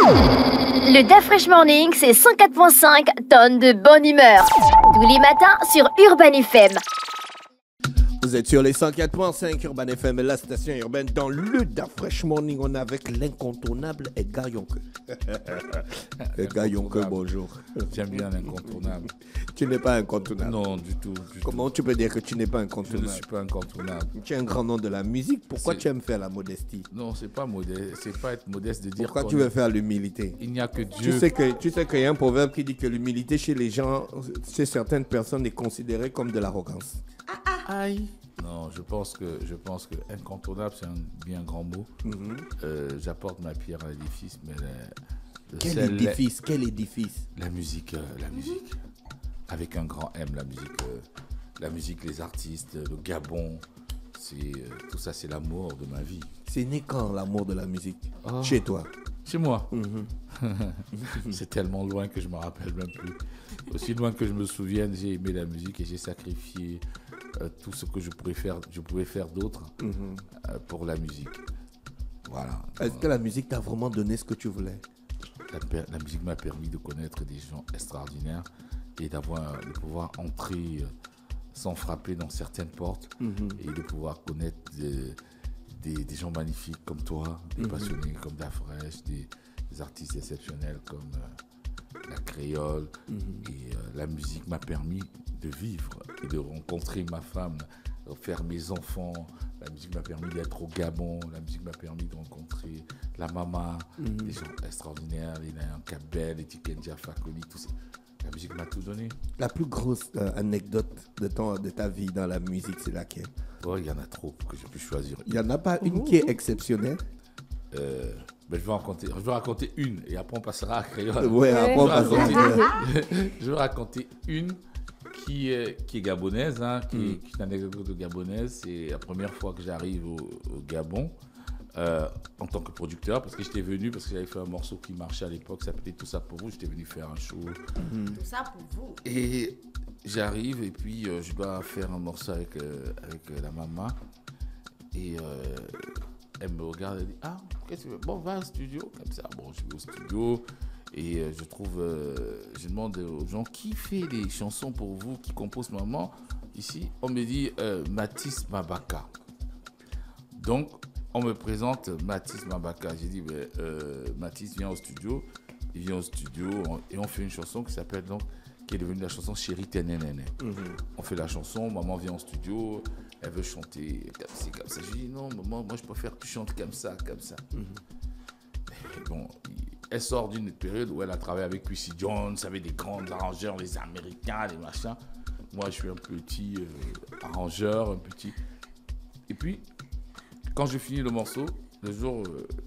Le Da Fresh Morning, c'est 104.5 tonnes de bonne humeur. Tous les matins sur Urban FM. Vous êtes sur les 104.5 Urban FM, la station urbaine. Dans le Da Fresh Morning, on est avec l'incontournable Edgar Yonke. Edgar Yonke, bonjour. J'aime bien l'incontournable. Tu n'es pas incontournable. Non, du tout. Comment tu peux dire que tu n'es pas Je incontournable? ne suis pas incontournable. Tu es un grand nom de la musique. Pourquoi tu aimes faire la modestie? Non, c'est pas modeste. C'est pas être modeste de dire. Pourquoi tu veux faire l'humilité? Il n'y a que Dieu. Tu sais qu'il y a un proverbe qui dit que l'humilité chez les gens, chez certaines personnes, est considérée comme de l'arrogance. Aïe. Non, je pense que incontournable, c'est un bien grand mot. J'apporte ma pierre à l'édifice, mais Quel édifice? La musique. Avec un grand M, la musique, les artistes, le Gabon, tout ça, c'est l'amour de ma vie. C'est né quand l'amour de la musique? Chez toi? Chez moi. C'est tellement loin que je ne me rappelle même plus. Aussi loin que je me souvienne, j'ai aimé la musique et j'ai sacrifié tout ce que je pouvais faire d'autre pour la musique. Voilà. Est-ce que la musique t'a vraiment donné ce que tu voulais? La musique m'a permis de connaître des gens extraordinaires et de pouvoir entrer sans frapper dans certaines portes et de pouvoir connaître des gens magnifiques comme toi, des passionnés comme Da Fresh, des artistes exceptionnels comme la créole. Et la musique m'a permis de vivre et de rencontrer ma femme, de faire mes enfants. La musique m'a permis d'être au Gabon. La musique m'a permis de rencontrer la maman, des gens extraordinaires, les Nayan Kabel, les Tikenja Fakoli, tout ça. La musique m'a tout donné. La plus grosse anecdote de ta vie dans la musique, c'est laquelle? Oh, il y en a trop que je peux choisir. Il n'y en a pas une qui est exceptionnelle? Je vais raconter une et après on passera à créole. Ouais, après on passera à créole. Je vais raconter une qui est gabonaise, qui est une anecdote gabonaise. C'est la première fois que j'arrive au Gabon en tant que producteur, parce que j'étais venu, parce que j'avais fait un morceau qui marchait à l'époque, ça s'appelait Tout ça pour vous. J'étais venu faire un show. Tout ça pour vous. Et j'arrive et puis je dois faire un morceau avec la maman. Et elle me regarde et dit: ah, qu'est-ce que tu veux? Bon, va au studio, comme ça. Bon, je vais au studio et je demande aux gens qui fait des chansons pour vous, qui compose maman. Ici, on me dit Mathis Mabaka. Donc, on me présente Mathis Mabaka. J'ai dit: Mathis vient au studio. Il vient au studio et on fait une chanson qui s'appelle donc, qui est devenue la chanson Chérie Ténénéné. On fait la chanson, maman vient au studio. Elle veut chanter comme ça. Je lui dis: non, maman, moi je préfère que tu chantes comme ça. Et bon, elle sort d'une période où elle a travaillé avec Quincy Jones, avec des grands arrangeurs, les Américains, les machins. Moi, je suis un petit arrangeur, Et puis, quand je finis le morceau, le jour,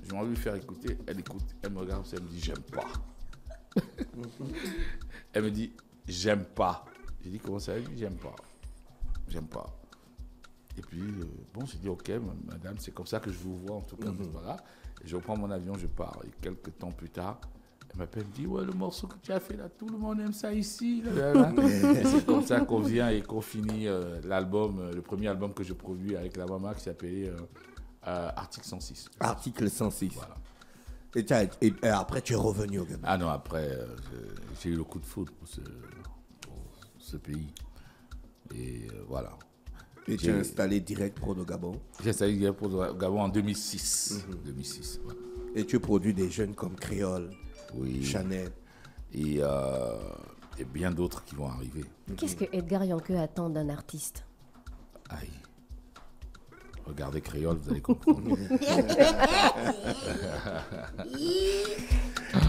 j'ai envie de lui faire écouter, elle écoute, elle me regarde, elle me dit: j'aime pas. Elle me dit: j'aime pas. J'ai dit: comment ça? Elle dit: j'aime pas. Et puis, j'ai dit: ok, madame, c'est comme ça que je vous vois, en tout cas, voilà. Et je reprends mon avion, je pars. Et quelques temps plus tard, elle m'appelle, me dit: ouais, le morceau que tu as fait là, tout le monde aime ça ici. Et c'est comme ça qu'on vient et qu'on finit le premier album que je produis avec la maman, qui s'appelait Article 106. Article 106. Voilà. Et après, tu es revenu au Gabon? Ah non, après, j'ai eu le coup de foudre pour ce pays. Et voilà. Et tu es installé direct pour le Gabon? J'ai installé direct pour le Gabon en 2006. 2006, voilà. Et tu produis des jeunes comme Créole, Chanel et bien d'autres qui vont arriver. Qu'est-ce que Edgar Yonke attend d'un artiste? Aïe. Regardez Créole, vous allez comprendre.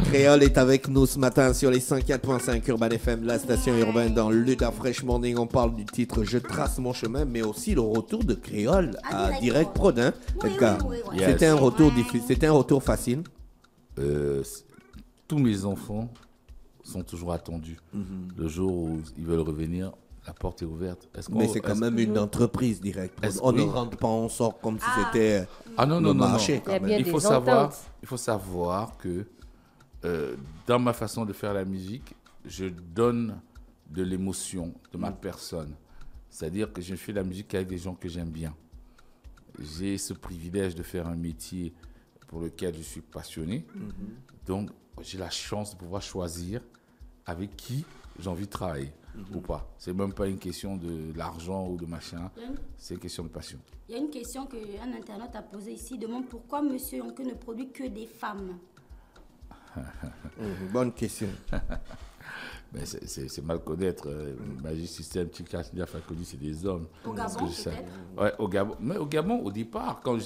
Créole est avec nous ce matin sur les 104.5 Urban FM, la station urbaine. Dans le Da Fresh Morning, on parle du titre Je trace mon chemin, mais aussi le retour de Créole à Direct Prod. Edgar, c'était un retour difficile, c'était un retour facile? Tous mes enfants sont toujours attendus. Le jour où ils veulent revenir, la porte est ouverte. Mais c'est quand même une entreprise Direct Prod. On ne rentre pas, on sort comme si c'était le marché. Quand même. Il faut savoir que dans ma façon de faire la musique, je donne de l'émotion de ma personne. C'est-à-dire que je fais la musique avec des gens que j'aime bien. J'ai ce privilège de faire un métier pour lequel je suis passionné. Donc, j'ai la chance de pouvoir choisir avec qui j'ai envie de travailler ou pas. C'est même pas une question de l'argent ou de machin, c'est une question de passion. Il y a une question qu'un internaute a posée ici. Il demande pourquoi Monsieur Yonke ne produit que des femmes. Bonne question. Mais c'est mal connaître. Magic System, Tchika, Fakoli, c'est des hommes. Au Gabon, peut-être. Ouais, au Gabon. Mais au Gabon, au départ, quand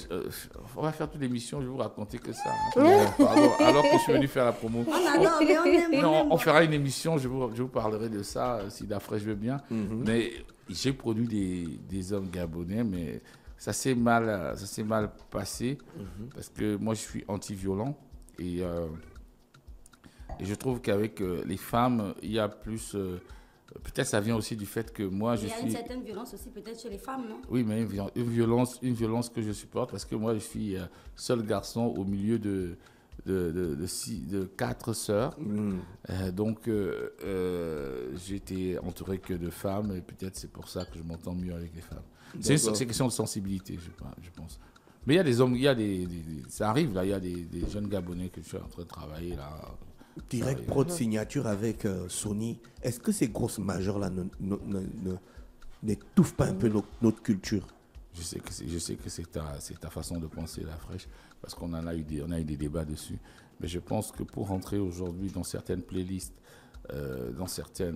on va faire toute l'émission, je vais vous raconter que ça. Pardon, alors que je suis venu faire la promo. Mais on aime. Non, on fera une émission, je vous parlerai de ça, si d'après je veux bien. Mais j'ai produit des hommes gabonais, mais ça s'est mal passé parce que moi, je suis anti-violent et je trouve qu'avec les femmes, il y a plus... peut-être ça vient aussi du fait que moi, je suis... Il y a une certaine violence aussi peut-être chez les femmes, non? Oui, mais une violence que je supporte parce que moi, je suis seul garçon au milieu de 4 sœurs. Donc, j'ai été entouré que de femmes et peut-être c'est pour ça que je m'entends mieux avec les femmes. C'est une question de sensibilité, je pense. Mais il y a des hommes, ça arrive là, il y a des jeunes Gabonais que je suis en train de travailler là. Direct Prod signature avec Sony. Est-ce que ces grosses majors-là n'étouffent pas un peu notre culture? Je sais que c'est ta façon de penser, La Fraîche, parce qu'on a eu des débats dessus. Mais je pense que pour rentrer aujourd'hui dans certaines playlists, dans certains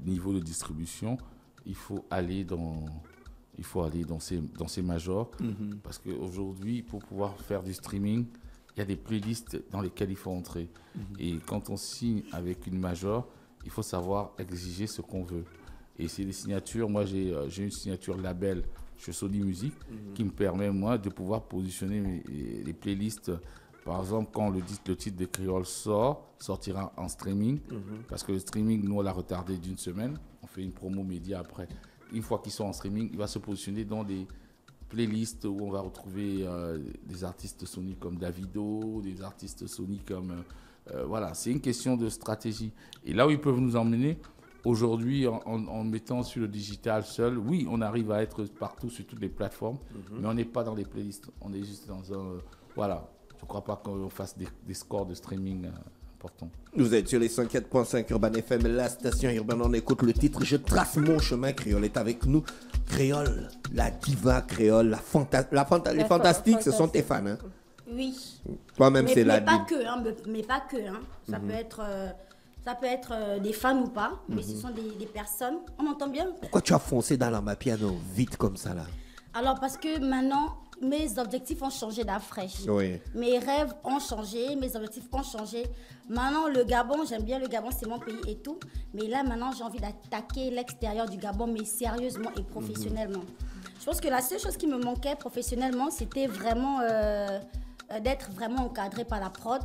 niveaux de distribution, il faut aller dans ces majors. Parce qu'aujourd'hui, pour pouvoir faire du streaming, il y a des playlists dans lesquelles il faut entrer. Et quand on signe avec une major, il faut savoir exiger ce qu'on veut. Et c'est des signatures. Moi, j'ai une signature label chez Sony Music qui me permet, moi, de pouvoir positionner les playlists. Par exemple, quand le titre de Créole sortira en streaming, parce que le streaming, nous, on l'a retardé d'une semaine. On fait une promo média après. Une fois qu'ils sont en streaming, il va se positionner dans des playlists où on va retrouver des artistes Sony comme Davido, des artistes Sony comme... voilà, c'est une question de stratégie. Et là où ils peuvent nous emmener, aujourd'hui, en mettant sur le digital seul, oui, on arrive à être partout sur toutes les plateformes, mais on n'est pas dans les playlists. On est juste dans un... Voilà, je ne crois pas qu'on fasse des scores de streaming importants. Vous êtes sur les 104.5 Urban FM, la station urbaine. On écoute le titre « Je trace mon chemin ». Créole est avec nous. Créole, la diva créole, les fantastiques, ce sont tes fans, hein? Oui. Toi-même, c'est la diva. Mais pas que. Ça peut être des fans ou pas, mais ce sont des personnes. On entend bien? Pourquoi tu as foncé dans la Mapiano vite comme ça, là? Alors, parce que maintenant, mes objectifs ont changé d'afraîche. Oui. Mes rêves ont changé, mes objectifs ont changé. Maintenant, le Gabon, j'aime bien le Gabon, c'est mon pays et tout. Mais là, maintenant, j'ai envie d'attaquer l'extérieur du Gabon, mais sérieusement et professionnellement. Je pense que la seule chose qui me manquait professionnellement, c'était vraiment d'être vraiment encadré par la prod.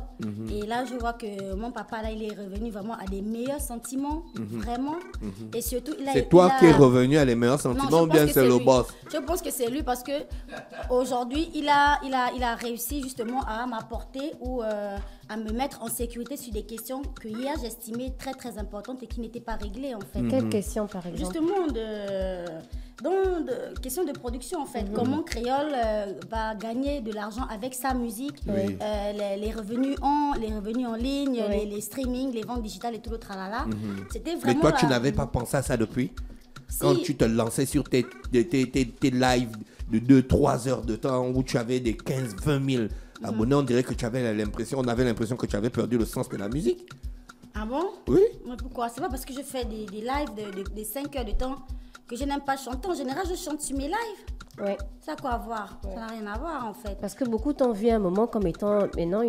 Et là, je vois que mon papa, là, il est revenu vraiment à des meilleurs sentiments, vraiment. Et surtout, c'est toi qui es revenu à des meilleurs sentiments ou bien c'est le boss? Je pense que c'est lui parce que aujourd'hui, il a réussi justement à m'apporter ou à me mettre en sécurité sur des questions que hier j'estimais très très importantes et qui n'étaient pas réglées en fait. Quelles questions par exemple? Justement de questions de production en fait. Comment Créole va gagner de l'argent avec sa musique, les revenus en ligne, les streamings, les ventes digitales et tout le tralala. C'était vraiment. Mais toi, tu n'avais pas pensé à ça depuis? Quand tu te lançais sur tes lives de 2-3 heures de temps où tu avais des 15-20 000 abonnés, on dirait que on avait l'impression que tu avais perdu le sens de la musique. Ah bon? Oui. Mais pourquoi? C'est pas parce que je fais des lives de 5 heures de temps que je n'aime pas chanter. En général, je chante sur mes lives. Ouais. Ça a quoi à voir? Ça n'a rien à voir en fait. Parce que beaucoup t'ont vu à un moment comme étant maintenant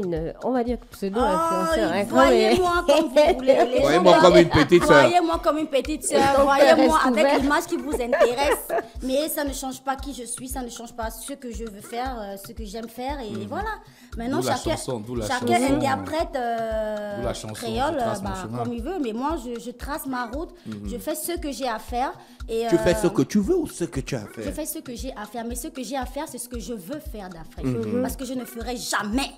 on va dire pseudo-influenceur. Voyez-moi comme vous voulez. Voyez-moi comme une petite sœur. Voyez-moi comme une petite sœur. Voyez-moi avec l'image qui vous intéresse. Mais ça ne change pas qui je suis, ça ne change pas ce que je veux faire, ce que j'aime faire. Et voilà. Maintenant, chacun interprète Créole comme il veut. Mais moi, je trace ma route. Je fais ce que j'ai à faire. Et, tu fais ce que tu veux ou ce que tu as à faire? Je fais ce que j'ai à faire, mais ce que j'ai à faire, c'est ce que je veux faire d'Afrique. Parce que je ne ferai jamais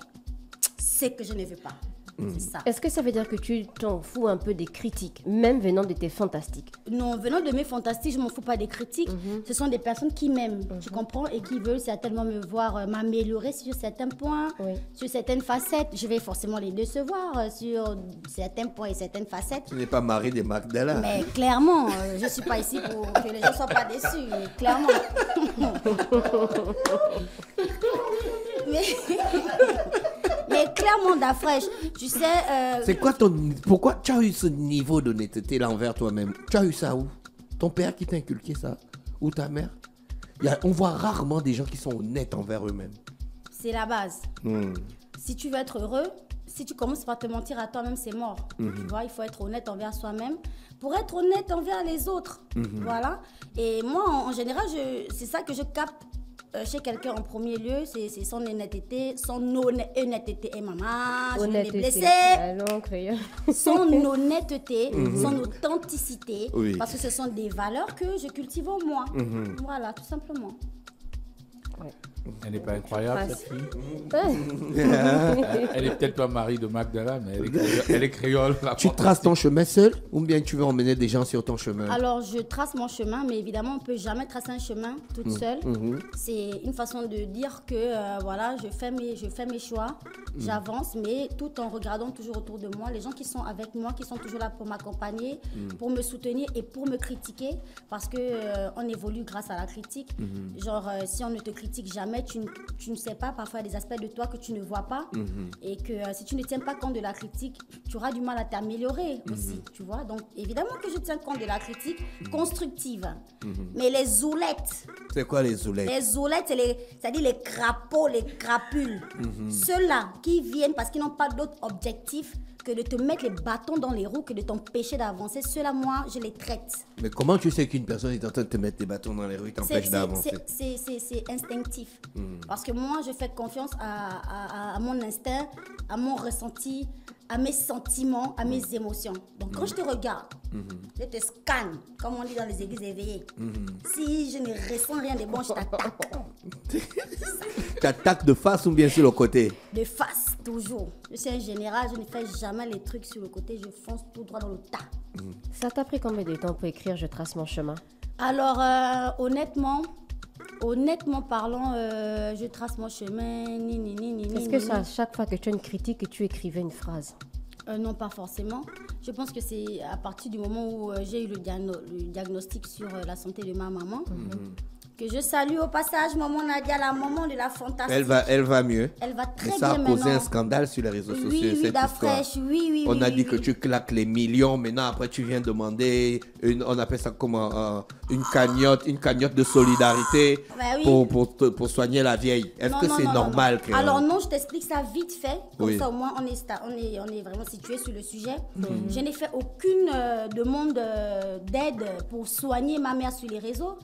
ce que je ne veux pas. C'est ça. Est-ce que ça veut dire que tu t'en fous un peu des critiques, même venant de tes fantastiques? Non, venant de mes fantastiques, je m'en fous pas des critiques. Ce sont des personnes qui m'aiment, tu comprends, et qui veulent certainement me voir m'améliorer sur certains points, sur certaines facettes. Je vais forcément les décevoir sur certains points et certaines facettes. Tu n'es pas Marie de Magdala. Mais clairement, je ne suis pas ici pour que les gens ne soient pas déçus, mais clairement. mais clairement, Dafresh, tu sais... C'est quoi pourquoi tu as eu ce niveau d'honnêteté là envers toi-même? Tu as eu ça où? Ton père qui t'a inculqué ça? Ou ta mère? On voit rarement des gens qui sont honnêtes envers eux-mêmes. C'est la base. Si tu veux être heureux, si tu commences par te mentir à toi-même, c'est mort. Tu vois, il faut être honnête envers soi-même pour être honnête envers les autres. Voilà. Et moi, en général, c'est ça que je capte chez quelqu'un en premier lieu, c'est son honnêteté, et maman, je vais me blesser. Son honnêteté, son authenticité, parce que ce sont des valeurs que je cultive en moi. Voilà, tout simplement. Elle n'est pas incroyable, cette fille. Elle est peut-être pas Marie de Magdala, mais elle est créole. Tu traces ton chemin seul ou bien tu veux emmener des gens sur ton chemin? Alors, je trace mon chemin, mais évidemment, on ne peut jamais tracer un chemin toute seule. C'est une façon de dire que voilà, je fais mes choix, j'avance, mais tout en regardant toujours autour de moi les gens qui sont avec moi, qui sont toujours là pour m'accompagner, pour me soutenir et pour me critiquer, parce qu'on évolue grâce à la critique. Genre, si on ne te critique jamais, tu ne sais pas parfois des aspects de toi que tu ne vois pas, et que si tu ne tiens pas compte de la critique, tu auras du mal à t'améliorer aussi, tu vois. Donc évidemment que je tiens compte de la critique constructive, mais les zoulettes. C'est quoi les zoulettes? Les zoulettes, c'est-à-dire les crapauds, les crapules, ceux-là qui viennent parce qu'ils n'ont pas d'autre objectif que de te mettre les bâtons dans les roues, que de t'empêcher d'avancer. Ceux-là, moi, je les traite. Mais comment tu sais qu'une personne est en train de te mettre des bâtons dans les roues et t'empêche d'avancer? C'est instinctif. Parce que moi, je fais confiance à mon instinct, à mon ressenti, à mes sentiments, à mes émotions. Donc, quand je te regarde, je te scanne, comme on dit dans les églises éveillées. Si je ne ressens rien de bon, je t'attaque. Tu attaques de face ou bien sur le côté? De face, toujours. Je suis un général, je ne fais jamais les trucs sur le côté, je fonce tout droit dans le tas. Ça t'a pris combien de temps pour écrire Je trace mon chemin? Alors, honnêtement parlant, je trace mon chemin, Est-ce que c'est à chaque fois que tu as une critique que tu écrivais une phrase? Non, pas forcément. Je pense que c'est à partir du moment où j'ai eu le diagnostic sur la santé de ma maman, que je salue au passage maman Nadia, la maman de la fantastique. Elle va mieux. Elle va très bien ça a maintenant. causé un scandale sur les réseaux sociaux. Oui, cette histoire. Oui, on a dit que tu claques les millions. Maintenant, après, tu viens demander, on appelle ça comment, une cagnotte de solidarité pour soigner la vieille. Est-ce que c'est normal que... Alors non, je t'explique ça vite fait. Comme ça, au moins, on est vraiment situé sur le sujet. Je n'ai fait aucune demande d'aide pour soigner ma mère sur les réseaux.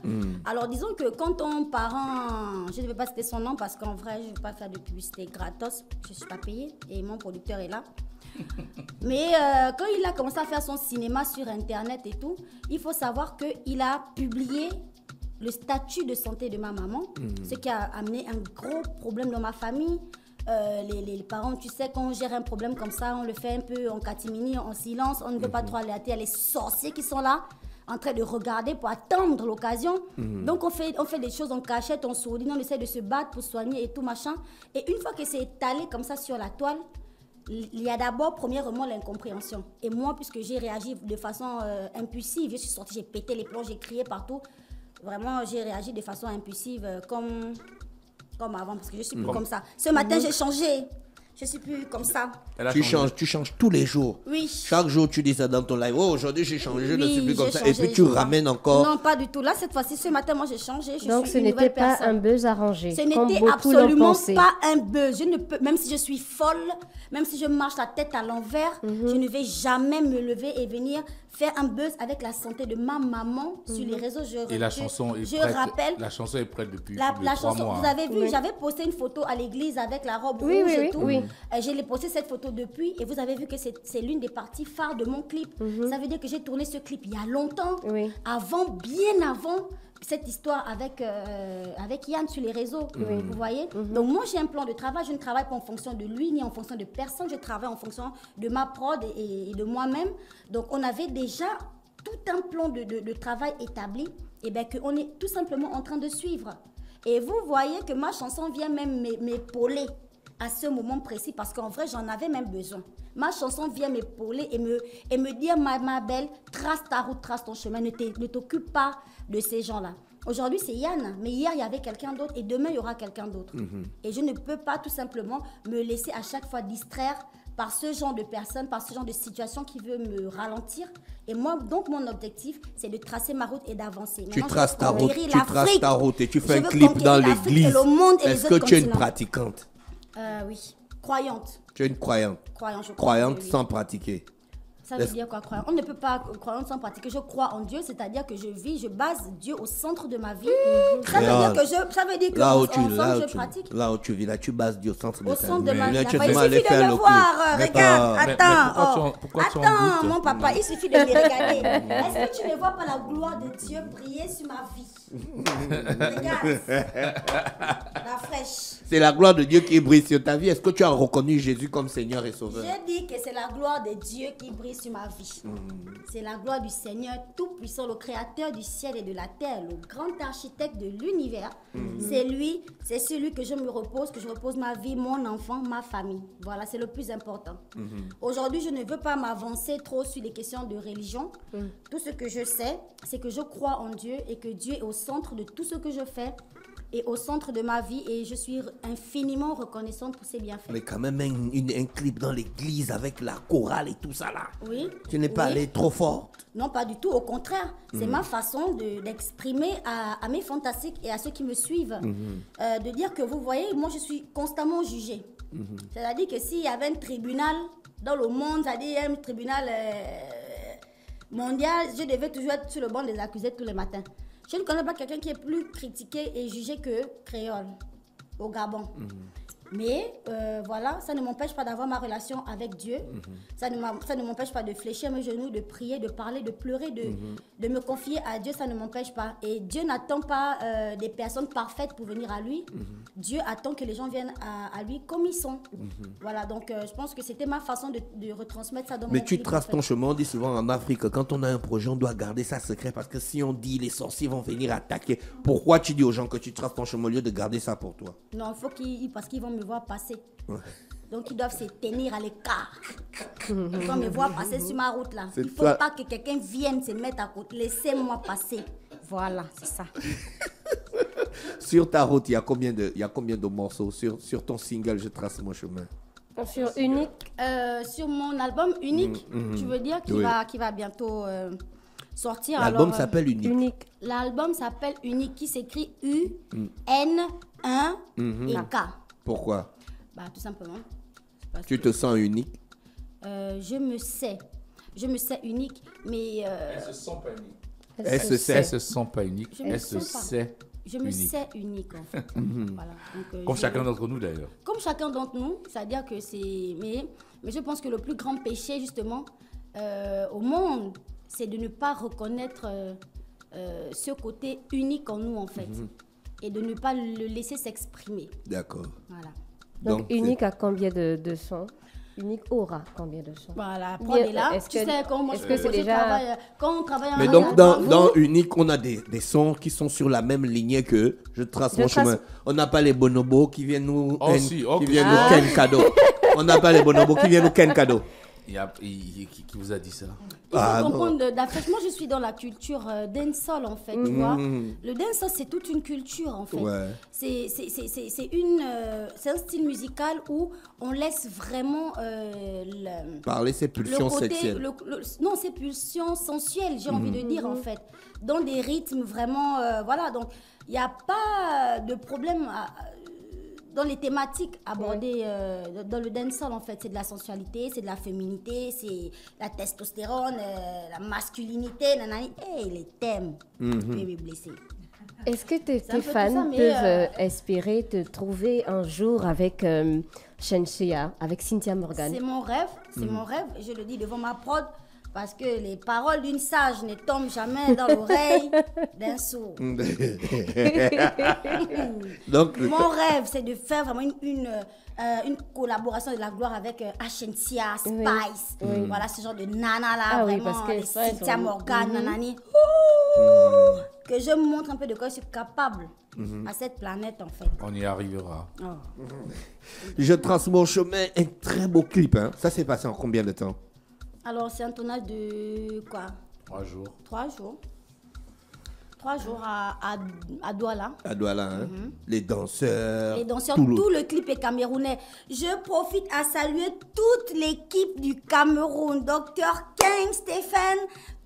Alors, disons que quand ton parent, je ne vais pas citer son nom parce qu'en vrai, je ne vais pas faire de publicité gratos, je ne suis pas payée et mon producteur est là. Mais quand il a commencé à faire son cinéma sur Internet et tout, il faut savoir qu'il a publié le statut de santé de ma maman, ce qui a amené un gros problème dans ma famille. Les parents, tu sais, quand on gère un problème comme ça, on le fait un peu en catimini, en silence, on ne veut pas trop alerter. Il y a les sorciers qui sont là, en train de regarder pour attendre l'occasion. Donc on fait des choses en cachette, on sourit, on essaie de se battre pour soigner et tout machin. Et une fois que c'est étalé comme ça sur la toile, il y a d'abord premièrement l'incompréhension. Et moi, puisque j'ai réagi de façon impulsive, je suis sortie, j'ai pété les plombs, j'ai crié partout. Vraiment, j'ai réagi de façon impulsive comme avant, parce que je suis plus comme ça. Ce matin, j'ai changé. Je suis plus comme ça. Tu changes tous les jours. Oui. Chaque jour, tu dis ça dans ton live. Oh, aujourd'hui, j'ai changé, je ne suis plus comme ça. Et puis, tu ramènes encore. Non, pas du tout. Là, cette fois-ci, ce matin, moi, j'ai changé. Donc, ce n'était pas un buzz arrangé. Ce n'était absolument pas un buzz. Je ne peux, même si je suis folle, même si je marche la tête à l'envers, je ne vais jamais me lever et venir faire un buzz avec la santé de ma maman sur les réseaux. Et la chanson est prête. La chanson est prête depuis 3 mois. Vous avez vu, j'avais posté une photo à l'église avec la robe rouge et tout. j'ai posté cette photo depuis et vous avez vu que c'est l'une des parties phares de mon clip. Ça veut dire que j'ai tourné ce clip il y a longtemps, bien avant cette histoire avec Yann sur les réseaux, vous voyez. Donc moi j'ai un plan de travail, je ne travaille pas en fonction de lui ni en fonction de personne, je travaille en fonction de ma prod et de moi-même. Donc on avait déjà tout un plan de travail établi et bien qu'on est tout simplement en train de suivre. Et vous voyez que ma chanson vient même m'épauler à ce moment précis parce qu'en vrai j'en avais même besoin. Ma chanson vient m'épauler et me dire ma belle, trace ta route, trace ton chemin, ne t'occupe pas de ces gens-là. Aujourd'hui c'est Yann, mais hier il y avait quelqu'un d'autre et demain il y aura quelqu'un d'autre. Et je ne peux pas tout simplement me laisser à chaque fois distraire par ce genre de personnes, par ce genre de situation qui veut me ralentir. Et moi, donc, mon objectif, c'est de tracer ma route et d'avancer. Tu traces ta route et tu fais un clip dans l'église. Est-ce que tu es une pratiquante? Oui, croyante. Tu es une croyante? Croyante sans pratiquer. Ça veut dire quoi, croyante? On ne peut pas croyante sans pratiquer. Je crois en Dieu, c'est-à-dire que je base Dieu au centre de ma vie. Ça veut dire que je pratique. Là où tu vis, là, tu bases Dieu au centre de ta vie. Au centre de ma vie. Il suffit de me voir. Regarde, attends, mon papa, il suffit de me regarder. Est-ce que tu ne vois pas la gloire de Dieu briller sur ma vie? Regarde. La fraîche. C'est la gloire de Dieu qui brille sur ta vie. Est-ce que tu as reconnu Jésus comme Seigneur et Sauveur? Je dis que c'est la gloire de Dieu qui brille sur ma vie. C'est la gloire du Seigneur Tout-Puissant, le Créateur du ciel et de la terre, le grand architecte de l'univers. C'est lui, c'est celui que je me repose, que je repose ma vie, mon enfant, ma famille. Voilà, c'est le plus important. Aujourd'hui, je ne veux pas m'avancer trop sur les questions de religion. Tout ce que je sais, c'est que je crois en Dieu et que Dieu est au centre de tout ce que je fais et au centre de ma vie et je suis infiniment reconnaissante pour ses bienfaits. Mais quand même un clip dans l'église avec la chorale et tout ça là. Oui. Tu n'es pas allée trop fort? Non, pas du tout. Au contraire, c'est ma façon d'exprimer à mes fantastiques et à ceux qui me suivent. De dire que vous voyez, moi je suis constamment jugée. C'est-à-dire que s'il y avait un tribunal dans le monde, c'est-à-dire un tribunal mondial, je devais toujours être sur le banc des accusés tous les matins. Je ne connais pas quelqu'un qui est plus critiqué et jugé que Créole au Gabon. Mais voilà, ça ne m'empêche pas d'avoir ma relation avec Dieu. Ça ne m'empêche pas de fléchir mes genoux, de prier, de parler, de pleurer, de me confier à Dieu. Ça ne m'empêche pas. Et Dieu n'attend pas des personnes parfaites pour venir à lui. Dieu attend que les gens viennent à lui comme ils sont. Voilà, donc je pense que c'était ma façon de retransmettre ça dans mon Mais tu clip, traces en fait. ton chemin, on dit souvent en Afrique, quand on a un projet, on doit garder ça secret parce que si on dit les sorciers vont venir attaquer, pourquoi tu dis aux gens que tu traces ton chemin au lieu de garder ça pour toi? Non, il faut parce qu'ils vont me voir passer. Donc ils doivent se tenir à l'écart. Ils vont me voir passer sur ma route là. Il ne faut pas que quelqu'un vienne se mettre à côté. Laissez-moi passer. Voilà, c'est ça. Sur ta route, il y a combien de morceaux sur ton single Je trace mon chemin? Sur Unique. Sur mon album Unique, tu veux dire qui va bientôt sortir. L'album s'appelle Unique. L'album s'appelle Unique, qui s'écrit U-N-1 et K. Pourquoi? Bah, tout simplement. Tu te sens unique? Je me sais unique, mais... Elles se sent pas uniques. Elles se sent pas uniques. Elles se sait. Je me sais unique, en fait. Voilà. Donc, comme chacun d'entre nous, d'ailleurs. Comme chacun d'entre nous, c'est-à-dire que c'est... Mais je pense que le plus grand péché, justement, au monde, c'est de ne pas reconnaître ce côté unique en nous, en fait. Et de ne pas le laisser s'exprimer. D'accord. Voilà. Donc Unique a combien de sons? Unique aura combien de sons? Voilà, prod est là. Tu sais, quand on travaille en... Mais donc, dans Unique, on a des sons qui sont sur la même lignée que Je trace mon chemin. On n'a pas les bonobos qui viennent nous ken cadeau. On n'a pas les bonobos qui viennent nous ken cadeau. Qui vous a dit ça? Il faut comprendre, moi je suis dans la culture dancehall en fait, tu vois. Le dancehall c'est toute une culture en fait. Ouais. C'est un style musical où on laisse vraiment parler ses pulsions sexuelles. Non, ses pulsions sensuelles, j'ai envie de dire en fait. Dans des rythmes vraiment, voilà, donc il n'y a pas de problème dans les thématiques abordées dans le dancehall, en fait, c'est de la sensualité, c'est de la féminité, c'est la testostérone, la masculinité, nanani. Et les thèmes, bébé blessé. Est-ce que tes un peu fans tout ça, mais, peuvent espérer te trouver un jour avec Shenseea, avec Cynthia Morgan? C'est mon rêve, et je le dis devant ma prod, parce que les paroles d'une sage ne tombent jamais dans l'oreille d'un sourd. Donc, Mon rêve, c'est de faire vraiment une collaboration de la gloire avec Shenseea, Spice, voilà ce genre de nana là, Ah oui, vraiment, parce que les Spice, Cynthia on- Morgan, nanani. Que je me montre un peu de quoi je suis capable à cette planète en fait. On y arrivera. je trace mon chemin, un très beau clip. Hein. Ça s'est passé en combien de temps? Alors c'est un tournage de quoi? 3 jours. 3 jours. 3 jours à Douala. À Douala, hein. Les danseurs. Les danseurs, tout le- tout le clip est camerounais. Je profite à saluer toute l'équipe du Cameroun. Docteur King, Stéphane,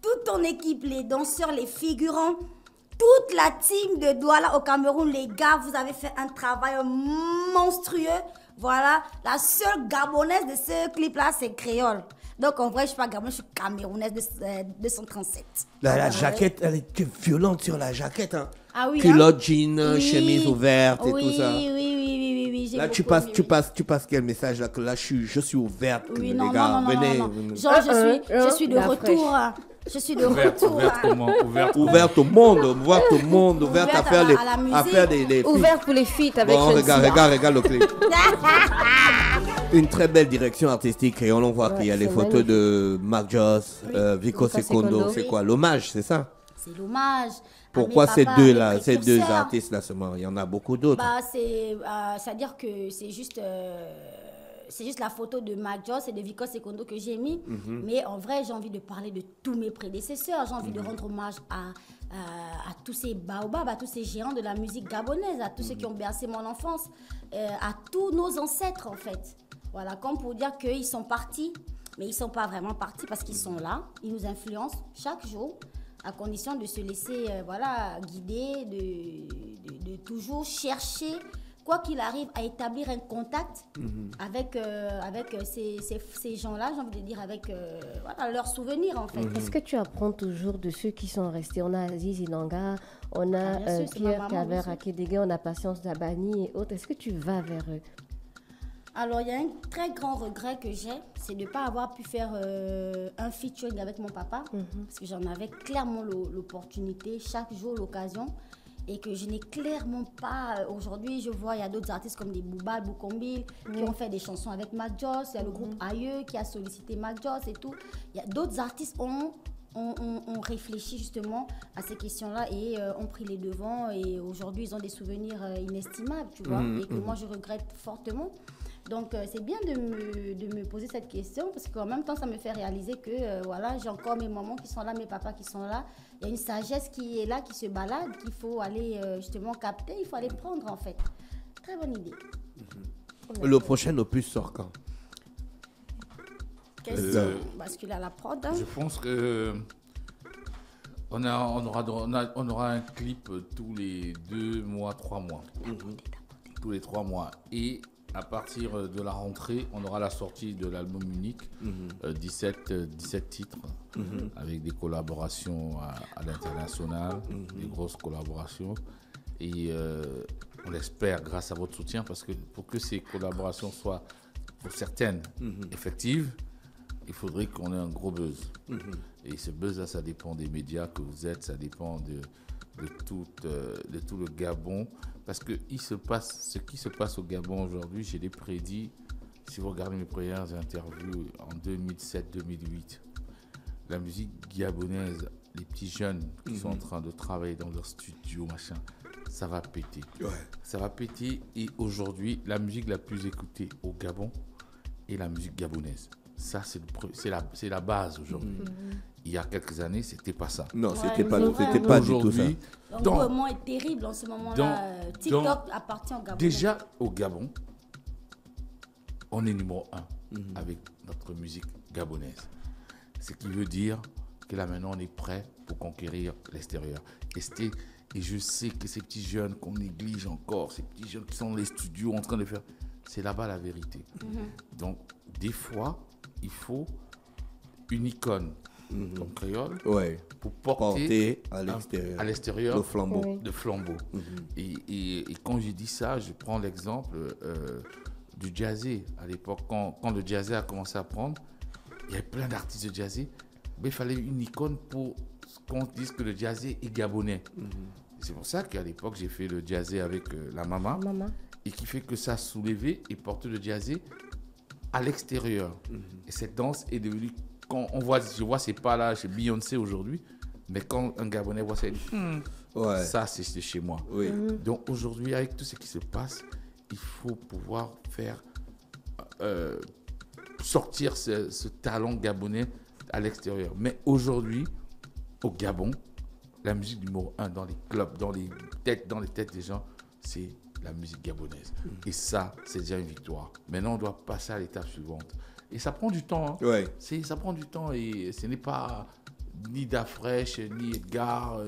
toute ton équipe, les danseurs, les figurants, toute la team de Douala au Cameroun. Les gars, vous avez fait un travail monstrueux. Voilà, la seule gabonaise de ce clip-là, c'est Créole. Donc en vrai, je ne suis pas gabonaise, je suis camerounaise de 237. La jaquette, elle est violente sur la jaquette. Hein. Ah oui, Culotte, jean, Oui. chemise ouverte et Oui, tout ça. oui, j'ai Là, tu beaucoup passes, aimé, tu oui. passes, tu passes quel message là que là, je suis ouverte. Oui, les non, gars, non. venez. Genre, je suis de la retour. Je suis de Ouverte, retour. ouverte comment? Ouverte comment? Ouverte au monde, ouverte à Ouverte faire à les, la musique. à faire les feats. Ouverte pour les feats avec Bon, Shenseea. regarde le clip. Une très belle direction artistique et on voit Ouais, qu'il y a les c'est photos de Marc Joss, Vico Vico Secondo. Secondo. C'est Oui. quoi? L'hommage, c'est ça? C'est l'hommage. Pourquoi à mes ces papas, deux mes là, ces deux précurseurs. artistes là seulement? Il y en a beaucoup d'autres. Bah, c'est-à-dire que c'est juste la photo de Mac Joss et de Vico Secondo que j'ai mis. Mais en vrai, j'ai envie de parler de tous mes prédécesseurs. J'ai envie de rendre hommage à tous ces baobabs, à tous ces géants de la musique gabonaise, à tous ceux qui ont bercé mon enfance, à tous nos ancêtres en fait. Voilà, comme pour dire qu'ils sont partis, mais ils ne sont pas vraiment partis parce qu'ils sont là. Ils nous influencent chaque jour, à condition de se laisser guider, de toujours chercher, quoi qu'il arrive, à établir un contact avec ces gens-là, j'ai envie de dire, avec leurs souvenirs en fait. Est-ce que tu apprends toujours de ceux qui sont restés? On a Aziz Inanga, on a Ah, bien sûr, c'est ma Pierre maman, Caver bien sûr. Akedege, on a Patience Dabani et autres. Est-ce que tu vas vers eux? Alors, il y a un très grand regret que j'ai, c'est de ne pas avoir pu faire un featuring avec mon papa, parce que j'en avais clairement l'opportunité, chaque jour l'occasion, et que je n'ai clairement pas. Aujourd'hui, je vois, il y a d'autres artistes comme des Booba, Boukombil, qui ont fait des chansons avec Mac Joss, il y a le groupe Aïeux qui a sollicité Mac Joss et tout. Il y a d'autres artistes ont réfléchi justement à ces questions-là et ont pris les devants, et aujourd'hui, ils ont des souvenirs inestimables, tu vois, et que moi, je regrette fortement. Donc, c'est bien de me poser cette question parce qu'en même temps, ça me fait réaliser que voilà, j'ai encore mes mamans qui sont là, mes papas qui sont là. Il y a une sagesse qui est là, qui se balade, qu'il faut aller justement capter, il faut aller prendre en fait. Très bonne idée. Le prochain opus sort quand? Question bascule à la prod. Hein. Je pense que on aura un clip tous les 2 mois, 3 mois. Tous les 3 mois. Et à partir de la rentrée, on aura la sortie de l'album unique, 17 titres, avec des collaborations à l'international, des grosses collaborations. Et on l'espère grâce à votre soutien, parce que pour que ces collaborations soient, pour certaines, effectives, il faudrait qu'on ait un gros buzz. Et ce buzz-là, ça dépend des médias que vous êtes, ça dépend de tout le Gabon. Parce que ce qui se passe au Gabon aujourd'hui, je l'ai prédit, si vous regardez mes premières interviews en 2007-2008, la musique gabonaise, les petits jeunes qui sont en train de travailler dans leur studio, machin, ça va péter. Ouais. Ça va péter, et aujourd'hui, la musique la plus écoutée au Gabon est la musique gabonaise. Ça, c'est la base aujourd'hui. Il y a quelques années, c'était pas ça. Non, Ouais, c'était pas aujourd'hui, du tout ça. Aujourd'hui, L'engouement est terrible en ce moment-là. TikTok appartient au Gabon. déjà au Gabon, on est numéro 1 avec notre musique gabonaise. Ce qui veut dire que là maintenant on est prêt pour conquérir l'extérieur. Et je sais que ces petits jeunes qu'on néglige encore, ces petits jeunes qui sont dans les studios en train de faire, c'est là-bas la vérité. Donc des fois, il faut une icône donc créole, Ouais. pour porter Porté à à l'extérieur le flambeau. Oui. de flambeau. Et quand je dis ça, je prends l'exemple du jazzé. À l'époque, quand le jazzé a commencé à prendre, il y avait plein d'artistes de jazzé, mais il fallait une icône pour qu'on dise que le jazzé est gabonais. C'est pour ça qu'à l'époque, j'ai fait le jazzé avec la Mama, Maman. et qui fait que ça a soulevé et porté le jazzé à l'extérieur. Et cette danse est devenue, quand on voit, je vois ces pas là chez Beyoncé aujourd'hui, mais quand un Gabonais voit ça, il dit, Ouais. ça c'est chez moi. Oui. Donc aujourd'hui, avec tout ce qui se passe, il faut pouvoir faire sortir ce talent gabonais à l'extérieur. Mais aujourd'hui, au Gabon, la musique numéro 1 dans les clubs, dans les têtes des gens, c'est la musique gabonaise. Et ça, c'est déjà une victoire. Maintenant, on doit passer à l'étape suivante. Et ça prend du temps. Hein. Ouais. Ça prend du temps et ce n'est pas ni Dafresh, ni Edgar,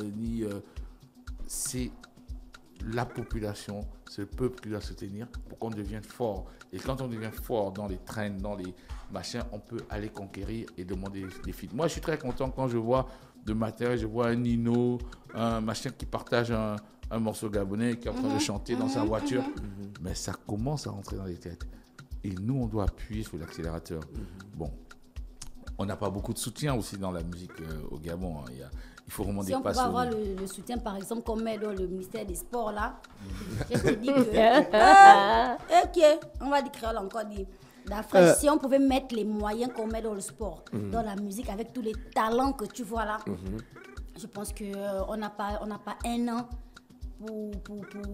c'est la population, c'est le peuple qui doit se tenir pour qu'on devienne fort. Et quand on devient fort dans les trains, dans les machins, on peut aller conquérir et demander des feats. Moi, je suis très content quand je vois de matin, je vois un Nino, un machin qui partage un morceau gabonais, qui est en train de chanter dans sa voiture. Mais ça commence à rentrer dans les têtes. Et nous, on doit appuyer sur l'accélérateur. Bon, on n'a pas beaucoup de soutien aussi dans la musique au Gabon. Hein. Il faut vraiment Si on pouvait dépasser. avoir le soutien, par exemple, qu'on met dans le ministère des Sports, là, je te dis que... ok, on va dire créole encore, dire. D'après, si on pouvait mettre les moyens qu'on met dans le sport, dans la musique, avec tous les talents que tu vois là, je pense qu'on n'a pas un an pour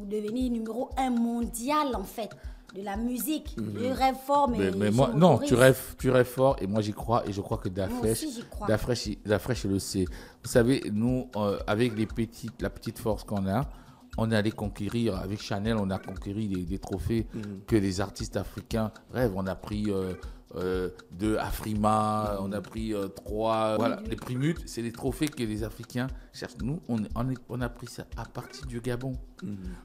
devenir numéro 1 mondial, en fait, de la musique. Je rêve fort, mais moi, je non, m'autorise. tu rêves fort et moi j'y crois et je crois que Moi aussi, j'y crois. Dafresh le sait. Vous savez, nous, avec la petite force qu'on a, on est allé conquérir, avec Chanel, on a conquéri des trophées que les artistes africains rêvent. On a pris 2 Afrima, on a pris 3. Voilà, les prix MUT, c'est les trophées que les Africains cherchent. Nous, on a pris ça à partir du Gabon.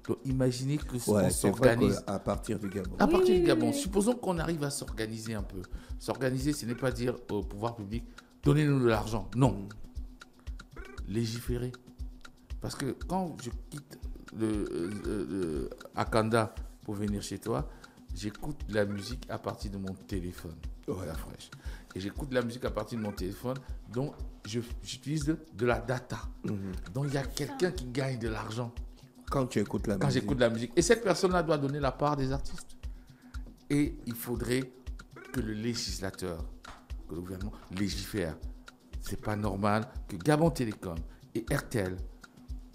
Donc imaginez que Ouais, on c'est vrai s'organise. qu'à partir du Gabon. À partir du Gabon, supposons qu'on arrive à s'organiser un peu. S'organiser, ce n'est pas dire au pouvoir public, donnez-nous de l'argent. Non. Légiférer. Parce que quand je quitte Akanda pour venir chez toi, j'écoute la musique à partir de mon téléphone. La fraîche. Et j'écoute la musique à partir de mon téléphone, donc j'utilise de la data. Donc il y a quelqu'un qui gagne de l'argent Quand tu écoutes la quand musique. j'écoute la musique. Et cette personne-là doit donner la part des artistes. Et il faudrait que le législateur, que le gouvernement légifère. C'est pas normal que Gabon Télécom et RTL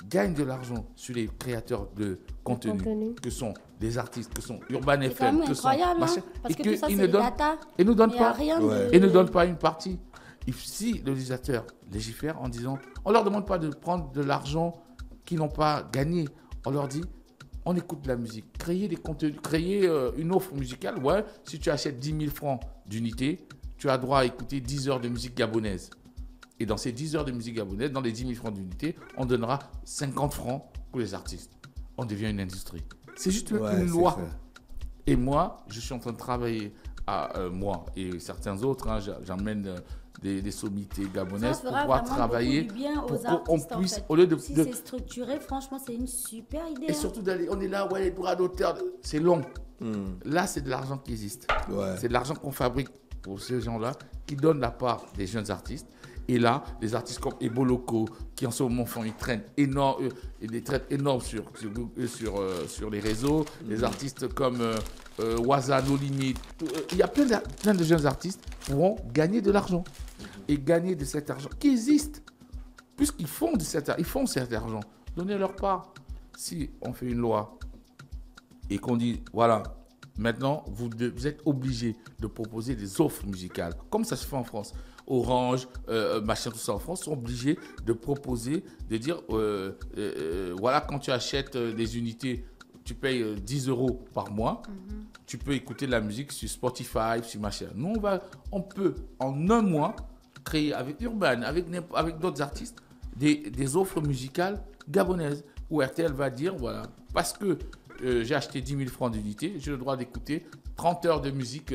gagnent de l'argent sur les créateurs de contenu, que sont des artistes, que sont Urban C'est quand FM, même que sont incroyable, hein, machin, parce et que tout ça, qu'ils c'est ne des donnent, data. et nous donnent Il y a pas, rien de- et ne donnent pas une partie. Si le législateur légifère en disant, on leur demande pas de prendre de l'argent qu'ils n'ont pas gagné, on leur dit, on écoute de la musique, créer des contenus, créer une offre musicale. Ouais, si tu achètes 10 000 francs d'unité, tu as droit à écouter 10 heures de musique gabonaise. Et dans ces 10 heures de musique gabonaise, dans les 10 000 francs d'unité, on donnera 50 francs pour les artistes. On devient une industrie. C'est juste Ouais, une c'est loi. ça. Et moi, je suis en train de travailler à moi et certains autres. Hein, j'emmène des sommités Ça gabonaises pour fera pouvoir vraiment travailler beaucoup du bien aux pour qu'on artistes, en puisse, fait. au lieu de, Si de- c'est structuré, franchement, c'est une super idée. et hein. surtout d'aller, on est là, ouais, les droits d'auteur, c'est long. Là, c'est de l'argent qui existe. Ouais. C'est de l'argent qu'on fabrique pour ces gens-là, qui donnent la part des jeunes artistes. Et là, des artistes comme Ebo Loco, qui en ce moment font une traîne énorme, et des traînes énormes sur les réseaux. Des artistes comme Waza, No Limit. Il y a plein de jeunes artistes qui pourront gagner de l'argent. Et gagner de cet argent qui existe. Puisqu'ils font cet argent. Donnez leur part. Si on fait une loi et qu'on dit, voilà, maintenant, vous êtes obligés de proposer des offres musicales, comme ça se fait en France. Orange, machin, tout ça en France, sont obligés de proposer, de dire, voilà, quand tu achètes des unités, tu payes 10 € par mois, tu peux écouter de la musique sur Spotify, sur machin. Nous, on peut, en un mois, créer avec Urban, avec d'autres artistes, des offres musicales gabonaises, où RTL va dire, voilà, parce que j'ai acheté 10 000 francs d'unité, j'ai le droit d'écouter 30 heures de musique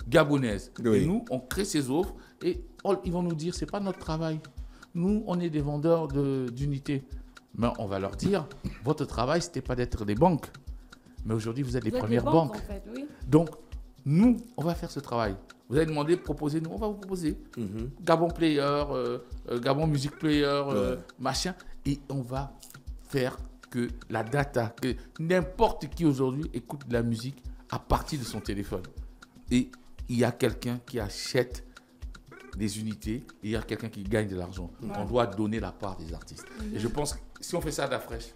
gabonaise. Oui. Et nous, on crée ces offres et ils vont nous dire, c'est pas notre travail. Nous, on est des vendeurs d'unités. Mais on va leur dire, votre travail, c'était pas d'être des banques. Mais aujourd'hui, vous êtes les premières banques. En fait, oui. Donc, nous, on va faire ce travail. Vous avez demandé, proposez-nous, on va vous proposer. Gabon Player, Gabon Music Player, machin. Et on va faire que la data, que n'importe qui aujourd'hui écoute de la musique à partir de son téléphone. Et il y a quelqu'un qui achète des unités et il y a quelqu'un qui gagne de l'argent. On doit donner la part des artistes. Et je pense que si on fait ça à la fraîche,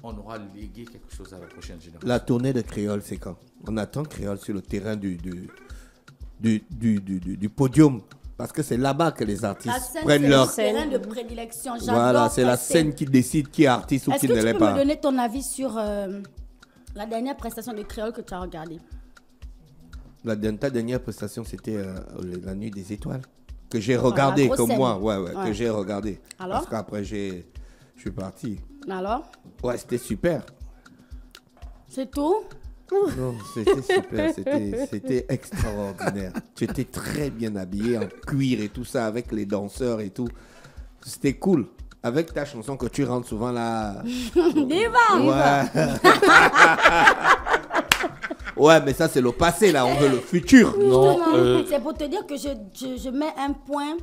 on aura légué quelque chose à la prochaine génération. La tournée de Créole, c'est quand? On attend Créole sur le terrain du podium. Parce que c'est là-bas que les La artistes scène, prennent c'est leur... mon terrain de prédilection. J'adore Voilà, c'est la cette scène qui décide qui est artiste ou Est-ce qui que ne tu l'est peux pas. me donner ton avis sur la dernière prestation de Créole que tu as regardée? Ta dernière prestation, c'était la Nuit des Étoiles. Que j'ai regardé grosse comme scène. moi. Ouais. Que j'ai regardé. Alors? Parce qu'après, je suis parti. Alors? Ouais, c'était super. C'est tout? Non, c'était super, c'était extraordinaire. Tu étais très bien habillé en cuir et tout ça avec les danseurs et tout. C'était cool. Avec ta chanson que tu rentres souvent là. Diva! Ouais. Ouais, mais ça c'est le passé là, on veut le futur. Non, C'est pour te dire que je mets un point,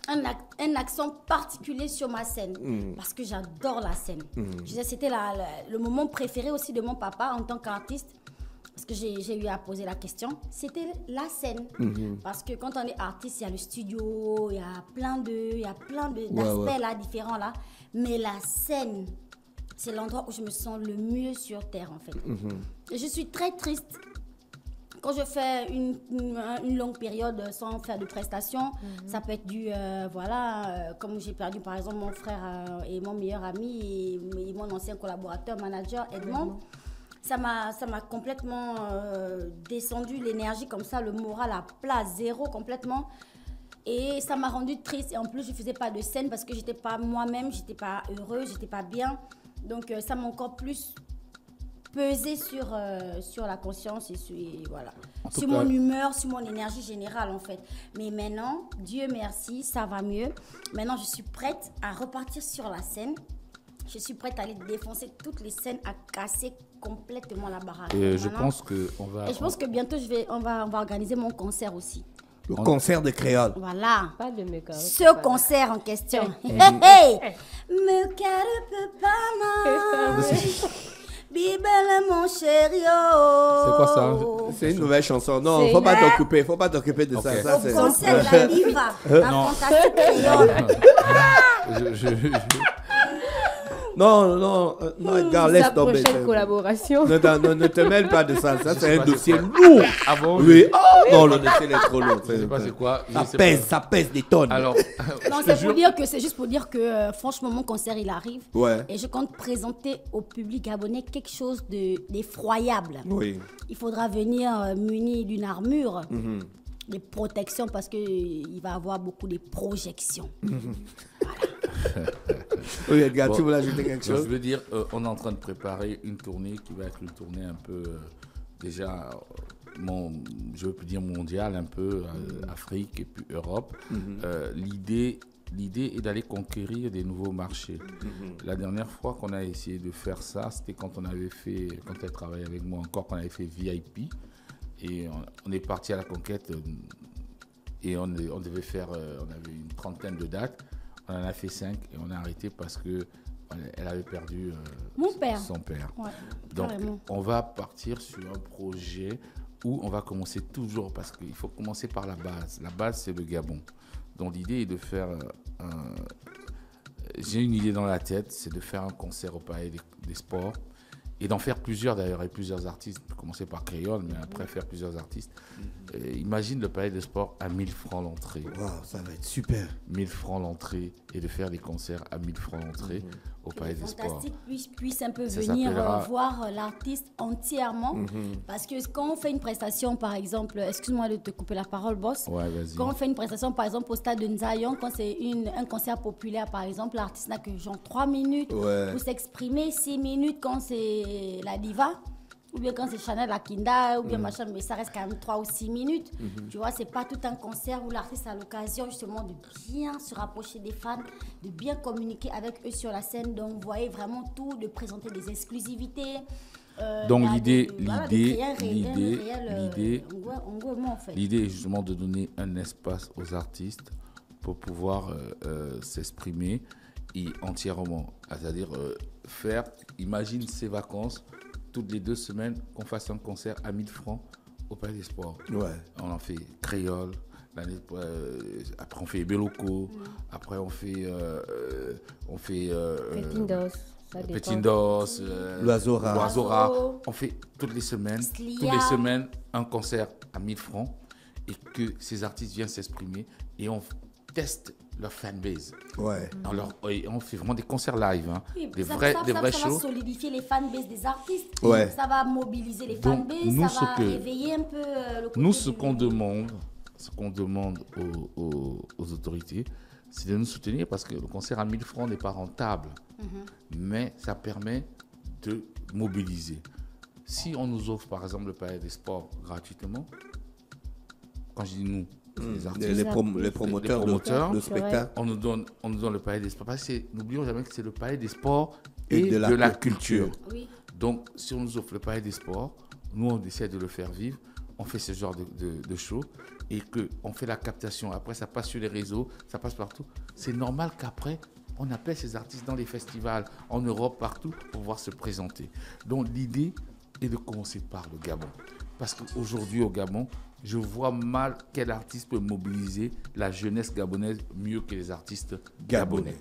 un accent particulier sur ma scène. Parce que j'adore la scène. Je disais, c'était le moment préféré aussi de mon papa en tant qu'artiste. Parce que j'ai eu à poser la question. C'était la scène. Parce que quand on est artiste, il y a le studio, il y a plein d'aspects là, différents là. Mais la scène, c'est l'endroit où je me sens le mieux sur Terre en fait. Et je suis très triste quand je fais une longue période sans faire de prestations. Ça peut être dû, comme j'ai perdu par exemple mon frère et mon meilleur ami et mon ancien collaborateur, manager Edmond. Ça m'a complètement descendu l'énergie comme ça, le moral à plat, zéro complètement. Et ça m'a rendu triste. Et en plus, je ne faisais pas de scène parce que je n'étais pas moi-même, je n'étais pas heureuse, je n'étais pas bien. Donc, ça m'a encore plus pesé sur la conscience et sur mon humeur, sur mon énergie générale en fait. Mais maintenant, Dieu merci, ça va mieux. Maintenant, je suis prête à repartir sur la scène. Je suis prête à aller défoncer toutes les scènes, à casser complètement la baraque. Et je pense qu'on va... Et je pense que bientôt, on va organiser mon concert aussi. Le concert de Créole. Voilà. Pas de méca. Ce concert en question. Hey! Me carpe pas mal. Bibele mon chéri. C'est quoi ça? C'est une nouvelle chanson. Non, C'est- faut pas t'occuper de ça. Ok. Ça, Au c'est... concert de la diva. La Non. fantastique créole. Non, Edgar, laisse Sa tomber. prochaine collaboration. Ne te mêle pas de ça. Ça, c'est sais un pas dossier c'est lourd. Ah bon? Oui. Oh, non, le dossier il est trop lourd. Je sais pas c'est quoi. Je sais Ça pèse des tonnes. pas. Alors, Non, je te c'est jure, juste pour dire que franchement, mon concert, il arrive. Ouais. Et je compte présenter au public gabonais quelque chose d'effroyable. Oui. Il faudra venir muni d'une armure, des protections, parce qu'il va avoir beaucoup de projections. Oui, Edgar, bon, tu voulais ajouter quelque donc, chose? je veux dire, on est en train de préparer une tournée qui va être une tournée un peu, déjà, je veux plus dire mondiale, un peu Afrique et puis Europe. L'idée est d'aller conquérir des nouveaux marchés. La dernière fois qu'on a essayé de faire ça, c'était quand elle travaillait avec moi encore, qu'on avait fait VIP. Et on est parti à la conquête et on devait faire, on avait une trentaine de dates. On en a fait 5 et on a arrêté parce qu'elle avait perdu Mon père. son père. Ouais, Donc, carrément. on va partir sur un projet où on va commencer toujours, parce qu'il faut commencer par la base. La base, c'est le Gabon. Donc, l'idée est de faire j'ai une idée dans la tête, c'est de faire un concert au Palais des Sports et d'en faire plusieurs d'ailleurs, avec plusieurs artistes. Commencer par Créole, mais après faire plusieurs artistes. Imagine le Palais des Sports à 1000 francs l'entrée. Waouh, ça va être super. 1000 francs l'entrée et de faire des concerts à 1000 francs l'entrée au Palais des Sports. Fantastique puisse un peu Ça venir s'appellera- voir l'artiste entièrement. Parce que quand on fait une prestation, par exemple, excuse-moi de te couper la parole, boss. Ouais, vas-y. Quand on fait une prestation, par exemple, au stade de Nzayon, quand c'est un concert populaire, par exemple, l'artiste n'a que genre 3 minutes Ouais. pour s'exprimer, 6 minutes quand c'est la diva. ou bien quand c'est Chanel la Kinda, ou bien machin, mais ça reste quand même 3 ou 6 minutes. Tu vois, c'est pas tout un concert où l'artiste a l'occasion justement de bien se rapprocher des fans, de bien communiquer avec eux sur la scène. Donc, vous voyez vraiment tout, de présenter des exclusivités. Donc bah, l'idée est justement de donner un espace aux artistes pour pouvoir s'exprimer et entièrement, c'est-à-dire faire, imagine ces vacances, toutes les 2 semaines, qu'on fasse un concert à 1000 francs au Palais des Sports. Ouais. On en fait Créole, après on fait Belloco, après on fait Petindos, L'Oiseau-Rat. On fait toutes les semaines un concert à 1000 francs et que ces artistes viennent s'exprimer et on teste leur fanbase. Ouais. On fait vraiment des concerts live, hein. Oui, des ça vrais va shows. solidifier les fanbases des artistes. Ouais. Ça va mobiliser les Donc, fanbases, ça va réveiller un peu le côté Nous, ce qu'on demande aux autorités, c'est de nous soutenir parce que le concert à 1000 francs n'est pas rentable. Mais ça permet de mobiliser. Si on nous offre, par exemple, le Palais des Sports gratuitement, quand je dis nous, les artistes, les promoteurs de spectacles. on nous donne le Palais des Sports. Parce que n'oublions jamais que c'est le Palais des Sports et de la culture. Oui. Donc, si on nous offre le Palais des Sports, nous, on essaie de le faire vivre. On fait ce genre de show et qu'on fait la captation. Après, ça passe sur les réseaux, ça passe partout. C'est normal qu'après, on appelle ces artistes dans les festivals, en Europe, partout, pour pouvoir se présenter. Donc, l'idée est de commencer par le Gabon. Parce qu'aujourd'hui, au Gabon, je vois mal quel artiste peut mobiliser la jeunesse gabonaise mieux que les artistes gabonais.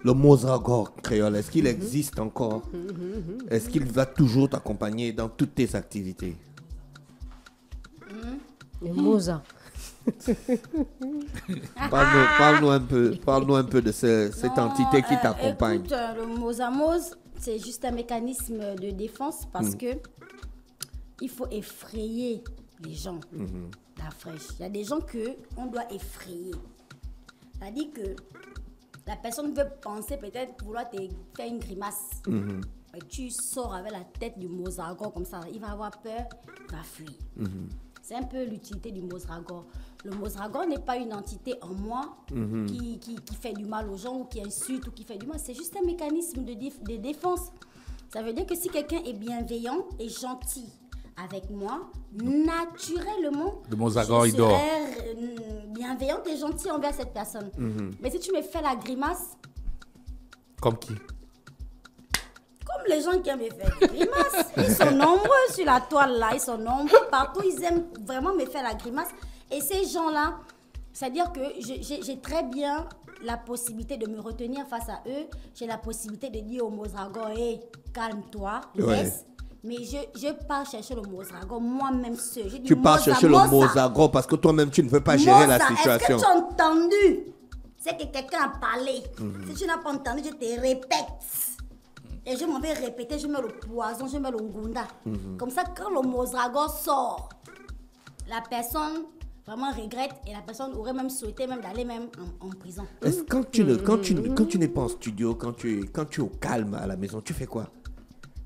Le Mozragor créole, est-ce qu'il existe encore? Est-ce qu'il va toujours t'accompagner dans toutes tes activités? Le Moza. Parle-nous un peu de cette entité qui t'accompagne. Écoute, le Mozamos, c'est juste un mécanisme de défense parce que il faut effrayer les gens. La fraîche. Il y a des gens qu'on doit effrayer. C'est-à-dire que la personne peut penser peut-être vouloir te faire une grimace. Et tu sors avec la tête du Mozragor comme ça. Il va avoir peur, il va fuir. C'est un peu l'utilité du Mozragor. Le Mozragor n'est pas une entité en moi qui fait du mal aux gens ou qui insulte ou qui fait du mal. C'est juste un mécanisme de défense. Ça veut dire que si quelqu'un est bienveillant et gentil avec moi, naturellement, le Mozragor, je il dort. serai bienveillante et gentille envers cette personne. Mais si tu me fais la grimace... Comme qui? Comme les gens qui aiment me faire des grimaces. Ils sont nombreux sur la toile là, ils sont nombreux partout, ils aiment vraiment me faire la grimace. Et ces gens-là, c'est-à-dire que j'ai très bien la possibilité de me retenir face à eux. J'ai la possibilité de dire au Mozragor, hey, calme-toi, laisse. Mais je pars chercher le Mozragor moi-même seul. Tu pars chercher le Mozragor parce que toi-même tu ne veux pas gérer la situation. Est-ce que tu as entendu? C'est que quelqu'un a parlé. Si tu n'as pas entendu, je te répète. Et je m'en vais répéter, je mets le poison, je mets le ngunda. Comme ça, quand le Mozragor sort, la personne vraiment regrette et la personne aurait même souhaité même d'aller même en prison. Est-ce quand tu n'es pas en studio, quand tu es au calme à la maison, tu fais quoi?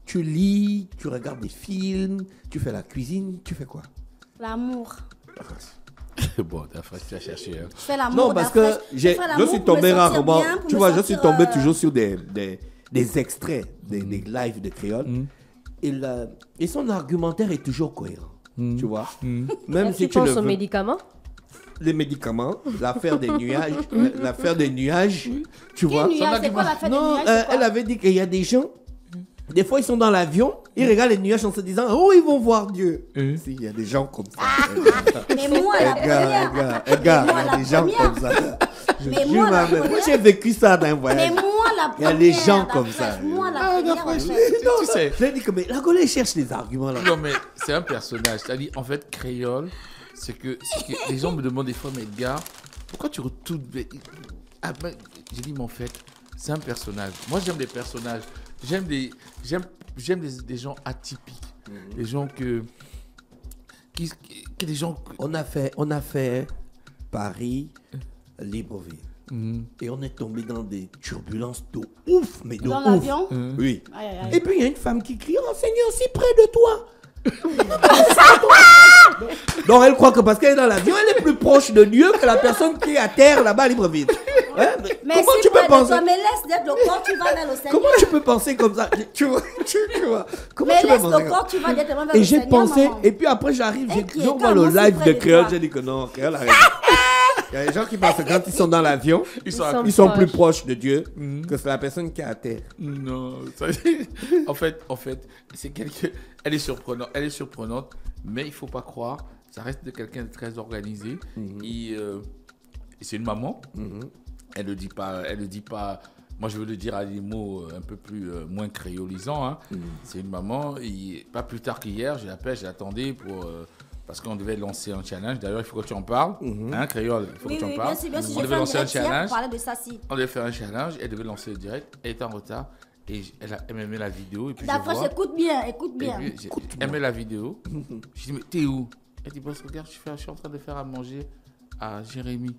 Tu lis, tu regardes des films, tu fais la cuisine, tu fais quoi? L'amour. Bon, Dafresh, tu as cherché. Hein. Je fais l'amour. Non, parce que je suis tombé rarement, tu vois, je suis tombé toujours sur des extraits, des lives de créole. Et son argumentaire est toujours cohérent. Tu vois? Même si tu penses aux médicaments? Les médicaments, l'affaire des nuages, tu vois? C'est quoi l'affaire des nuages? Non, elle avait dit qu'il y a des gens, des fois ils sont dans l'avion, ils regardent les nuages en se disant, oh, ils vont voir Dieu. Si, il y a des gens comme ça. Mais moi, la première. Il y a des gens comme ça. Mais moi, moi, j'ai vécu ça dans un voyage. Mais moi, la première. Il y a des gens comme ça. Moi, la première. Tu sais. J'ai dit que mais la Golée cherche les arguments là. Non, mais c'est un personnage. C'est-à-dire, en fait, créole, c'est que les gens me demandent des fois, mais Edgar, pourquoi tu retournes. J'ai dit, mais en fait, c'est un personnage. Moi, j'aime des personnages. J'aime des gens atypiques. Des gens que des gens. On a fait Paris, Libreville. Et on est tombé dans des turbulences de ouf, mais de dans ouf. l'avion? Oui. Aïe, aïe, aïe. Et puis il y a une femme qui crie, oh Seigneur, si près de toi. Donc elle croit que parce qu'elle est dans l'avion, elle est plus proche de Dieu que la personne qui est à terre là-bas à Libreville. Ouais, Mais comment si tu peux penser? mais laisse d'être le corps, tu vas vers le Seigneur. Comment tu peux penser comme ça? Tu vois, comment Mais tu peux laisse penser le comme corps, tu vas directement vers Et le j'ai Seigneur. pensé, maman. et puis après j'arrive, Inquiet, je vois quand le on live souffre de des Créole, doigts. j'ai dit que non, Créole arrête. Il y a des gens qui pensent que quand ils sont dans l'avion, Ils sont ils sont plus proches de Dieu que c'est la personne qui est à terre. Non, en fait, c'est quelqu'un. Elle est surprenante, mais il faut pas croire. Ça reste de quelqu'un de très organisé. Et c'est une maman. Elle ne dit pas. Moi, je veux le dire à des mots un peu plus moins créolisants. Hein. C'est une maman. Et pas plus tard qu'hier, je l'appelle, je l'attendais pour. Parce qu'on devait lancer un challenge. D'ailleurs, il faut que tu en parles. Hein, Créole, il faut que tu en parles. Bien sûr, On devait lancer un hier, challenge. on parlait de ça, si. On devait faire un challenge. Elle devait lancer le direct. Elle était en retard. Et elle m'a mis la vidéo. Et puis je D'abord, vois. écoute bien, écoute bien. Et puis, elle met la vidéo. Je dis, mais t'es où? Elle dit, boss, regarde, je suis en train de faire à manger à Jérémy.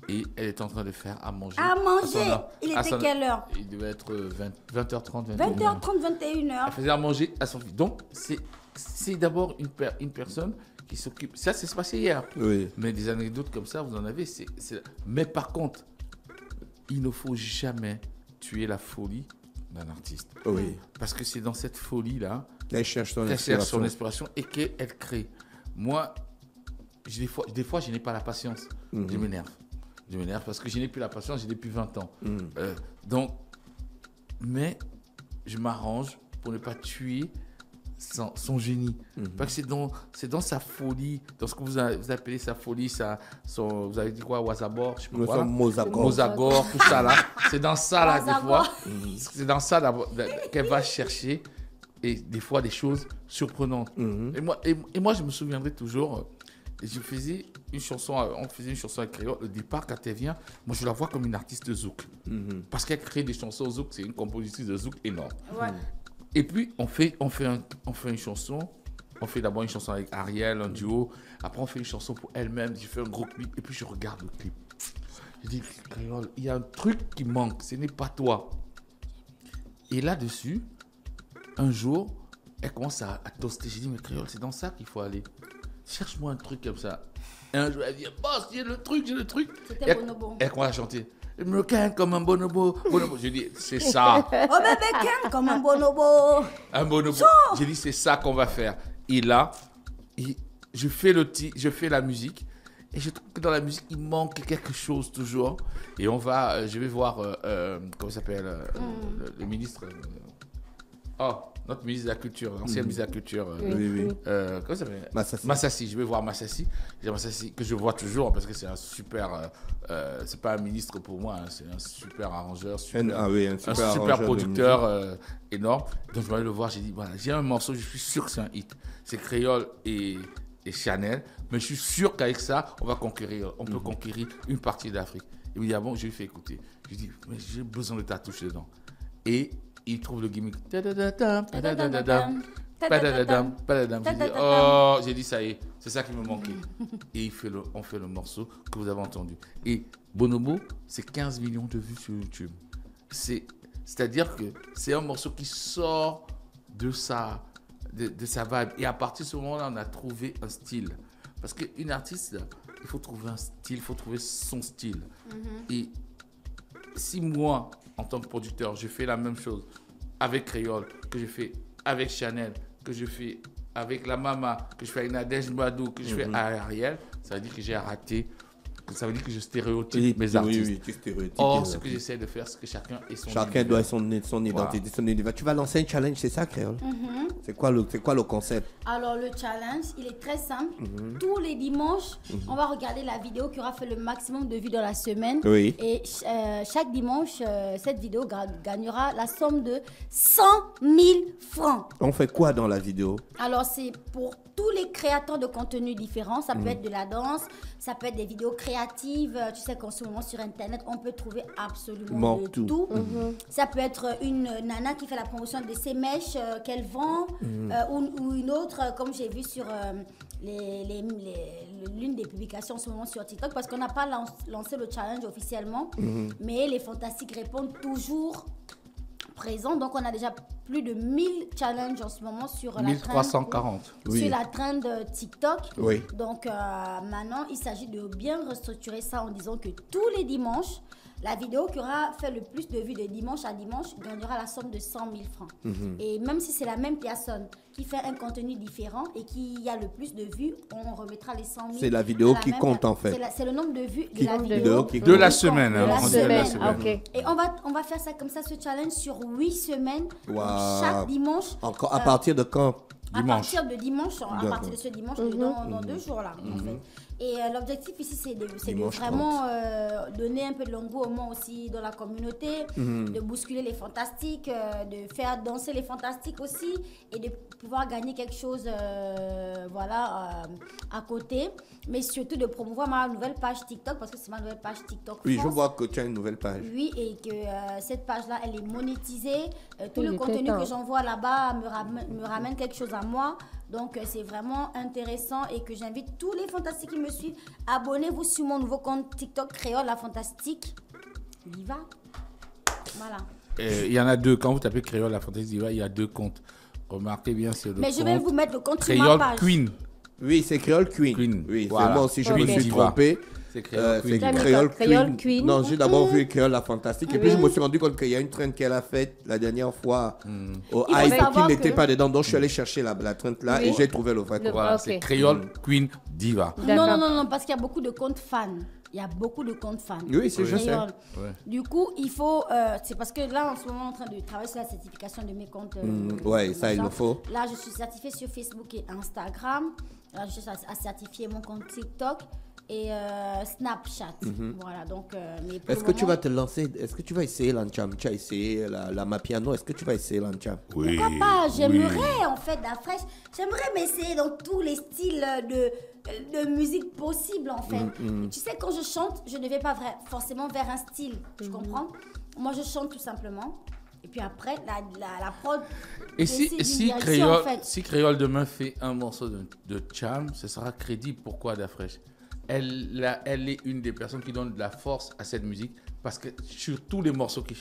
Et elle est en train de faire à manger. À manger. Il à était son- quelle heure? Il devait être 20h30, 20h30, 21h. Elle faisait à manger à son fils. Donc, c'est d'abord une personne qui s'occupe. Ça, c'est passé hier. Oui. Mais des anecdotes comme ça, vous en avez. Mais par contre, il ne faut jamais tuer la folie d'un artiste. Oui. Parce que c'est dans cette folie-là Elle cherche son qu'elle cherche son inspiration. inspiration et qu'elle crée. Moi, des fois, je n'ai pas la patience. Je m'énerve. Je m'énerve parce que je n'ai plus la patience, j'ai depuis 20 ans. Donc, mais je m'arrange pour ne pas tuer son génie. Parce que c'est dans sa folie, dans ce que vous appelez sa folie, vous avez dit quoi, Wasabor, je sais pas Nous quoi, sommes Mozagor. Mozagor, tout ça là. C'est dans ça là, des Wasabor. fois. C'est dans ça qu'elle va chercher et des fois des choses surprenantes. Et moi, je me souviendrai toujours, je faisais une chanson, on faisait une chanson avec Créole. Au départ, quand elle vient, moi je la vois comme une artiste zouk. Parce qu'elle crée des chansons zouk, c'est une compositrice de zouk énorme. Ouais. Et puis, on fait une chanson. On fait d'abord une chanson avec Ariel, un duo. Après, on fait une chanson pour elle-même. Je fais un gros clip. Et puis, je regarde le clip. Je dis, Créole, il y a un truc qui manque. Ce n'est pas toi. Et là-dessus, un jour, elle commence à toaster. Je dis, mais Créole, c'est dans ça qu'il faut aller. Cherche-moi un truc comme ça. Et un jour, elle dit, boss, j'ai le truc. C'était Bonobo. Elle commence à chanter. Je me canne comme un bonobo. Je dis, c'est ça. Oh bébé Ken, comme un bonobo. Un bonobo. J'ai dit, c'est ça qu'on va faire. Et là, je fais la musique. Et je trouve que dans la musique, il manque quelque chose toujours. Et je vais voir, comment il s'appelle, le ministre. Notre ministre de la Culture, l'ancien ministre de la Culture. Oui. Comment ça s'appelle? Massassi. Je vais voir Massassi. J'ai Massassi que je vois toujours parce que c'est un super. C'est pas un ministre pour moi, hein, c'est un super arrangeur, un super producteur énorme. Donc je vais aller le voir. J'ai dit voilà, j'ai un morceau, je suis sûr que c'est un hit. C'est Créole et Chanel, mais je suis sûr qu'avec ça, on peut conquérir une partie d'Afrique. Il me dit ah bon, je lui fais écouter. Je lui dis mais j'ai besoin de ta touche dedans. Et il trouve le gimmick. J'ai dit ça y est, c'est ça qui me manquait. Et on fait le morceau que vous avez entendu. Et Bonobo, c'est 15 millions de vues sur YouTube. C'est-à-dire que c'est un morceau qui sort de sa vibe. Et à partir de ce moment-là, on a trouvé un style. Parce qu'une artiste, il faut trouver un style, il faut trouver son style. Et si moi, en tant que producteur, je fais la même chose avec Créole, que je fais avec Chanel, que je fais avec la Mama, que je fais avec Nadège Badou, que je fais avec Ariel, ça veut dire que j'ai raté. Ça veut dire que je stéréotype mes artistes. Oui, tu stéréotypes. Or, ce que j'essaie de faire, c'est que chacun ait son Chacun doit son identité, son univers. Tu vas lancer un challenge, c'est ça, Créole? C'est quoi le concept? Alors, le challenge, il est très simple. Tous les dimanches, on va regarder la vidéo qui aura fait le maximum de vues dans la semaine. Oui. Et chaque dimanche, cette vidéo gagnera la somme de 100 000 francs. On fait quoi dans la vidéo? Alors, c'est pour tous les créateurs de contenu différents. Ça peut être de la danse, ça peut être des vidéos créatives. Tu sais qu'en ce moment, sur Internet, on peut trouver absolument de tout. Ça peut être une nana qui fait la promotion de ses mèches qu'elle vend, ou une autre, comme j'ai vu sur l'une des publications en ce moment sur TikTok, parce qu'on n'a pas lancé le challenge officiellement, mais les fantastiques répondent toujours présents. Donc, on a déjà plus de 1000 challenges en ce moment sur la 1340. Oui. sur la trend TikTok. Oui. Donc maintenant, il s'agit de bien restructurer ça en disant que tous les dimanches, la vidéo qui aura fait le plus de vues de dimanche à dimanche gagnera la somme de 100 000 francs. Et même si c'est la même personne qui fait un contenu différent et qui a le plus de vues, on remettra les 100 000. C'est la vidéo à la qui même compte, personne. en fait. C'est le nombre de vues Qui de la compte, vidéo. qui De la compte. semaine. De hein, la on dit de la semaine. semaine. Ah, ok. Et on va faire ça comme ça, ce challenge sur 8 semaines. Donc, Wow. chaque dimanche. Encore à partir de quand? À Dimanche. partir de dimanche, à D'accord. partir de ce dimanche, dans 2 jours là, en fait. Et l'objectif ici, c'est de Dimanche vraiment donner un peu de l'engouement aussi dans la communauté, de bousculer les fantastiques, de faire danser les fantastiques aussi, et de pouvoir gagner quelque chose, à côté, mais surtout de promouvoir ma nouvelle page TikTok, parce que c'est ma nouvelle page TikTok. Oui, je France. vois que tu as une nouvelle page. Oui, et que cette page-là, elle est monétisée. Tout Il le était contenu temps. que j'envoie là-bas me ramène quelque chose à moi. Donc, c'est vraiment intéressant et que j'invite tous les fantastiques qui me suivent. Abonnez-vous sur mon nouveau compte TikTok Créole la Fantastique. Viva. Voilà. Il y en a 2. Quand vous tapez Créole la Fantasy Diva, il y a 2 comptes. Remarquez bien, c'est le Mais je vais compte vous mettre le compte sur ma Créole page. Queen. Oui, c'est Créole Queen. Queen. Oui, Voilà. c'est moi aussi, je Ok. me suis Diva. trompé. C'est Créole Queen. T'as mis Créole quoi? Créole Queen. Queen. Non, j'ai d'abord vu Créole la Fantastique. Et puis, je me suis rendu compte qu'il y a une trend qu'elle a faite la dernière fois au Il faut hype qui savoir n'était que- pas dedans. Donc, je suis allé chercher la trend là Oui. et j'ai trouvé le vrai compte. Voilà, Ok. c'est Créole Queen Diva. D'accord. Non, parce qu'il y a beaucoup de comptes fans. Il y a beaucoup de comptes fans. Oui, c'est je sais. Créole. Ouais. Du coup, il faut. C'est parce que là, en ce moment, on est en train de travailler sur la certification de mes comptes. Ouais, ça, il le faut. Là, je suis certifiée sur Facebook et Instagram. Là, je suis à certifier mon compte TikTok et Snapchat. Voilà, donc. Mais pour Est-ce le que tu moment, vas te lancer? Est-ce que tu vas essayer l'Ancham? Tu as essayé la Mapiano? Est-ce que tu vas essayer l'Ancham? Oui. Pourquoi pas? J'aimerais, en fait, d'Afresh, j'aimerais m'essayer dans tous les styles de musique possible, en fait. Tu sais, quand je chante, je ne vais pas forcément vers un style, tu comprends? Moi, je chante tout simplement. Et puis après, la prod. Et décide d'une si direction, Créole, en fait. si Créole demain fait un morceau de Cham, ce sera crédible. Pourquoi Dafresh? Elle est une des personnes qui donne de la force à cette musique parce que sur tous les morceaux qui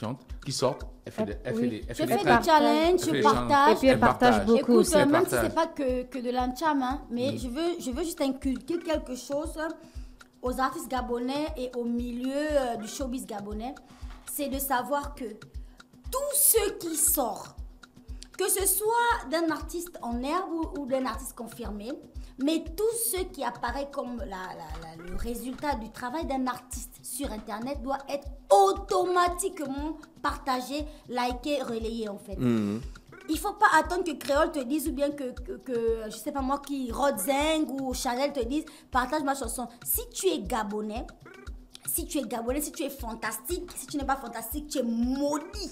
sortent, elle fait des Je fais tracks. des challenges, Elle fait je des partage. Et puis elle partage beaucoup Écoute, aussi. même si partage. c'est pas que de l'ancham, hein, mais je veux juste inculquer quelque chose aux artistes gabonais et au milieu du showbiz gabonais, c'est de savoir que tout ce qui sort, que ce soit d'un artiste en herbe ou d'un artiste confirmé, mais tout ce qui apparaît comme le résultat du travail d'un artiste sur Internet doit être automatiquement partagé, liké, relayé en fait. Il faut pas attendre que Créole te dise ou bien que je sais pas moi, qui Rodzeng ou Chanel te dise partage ma chanson. Si tu es gabonais, si tu es fantastique, si tu n'es pas fantastique, tu es maudit.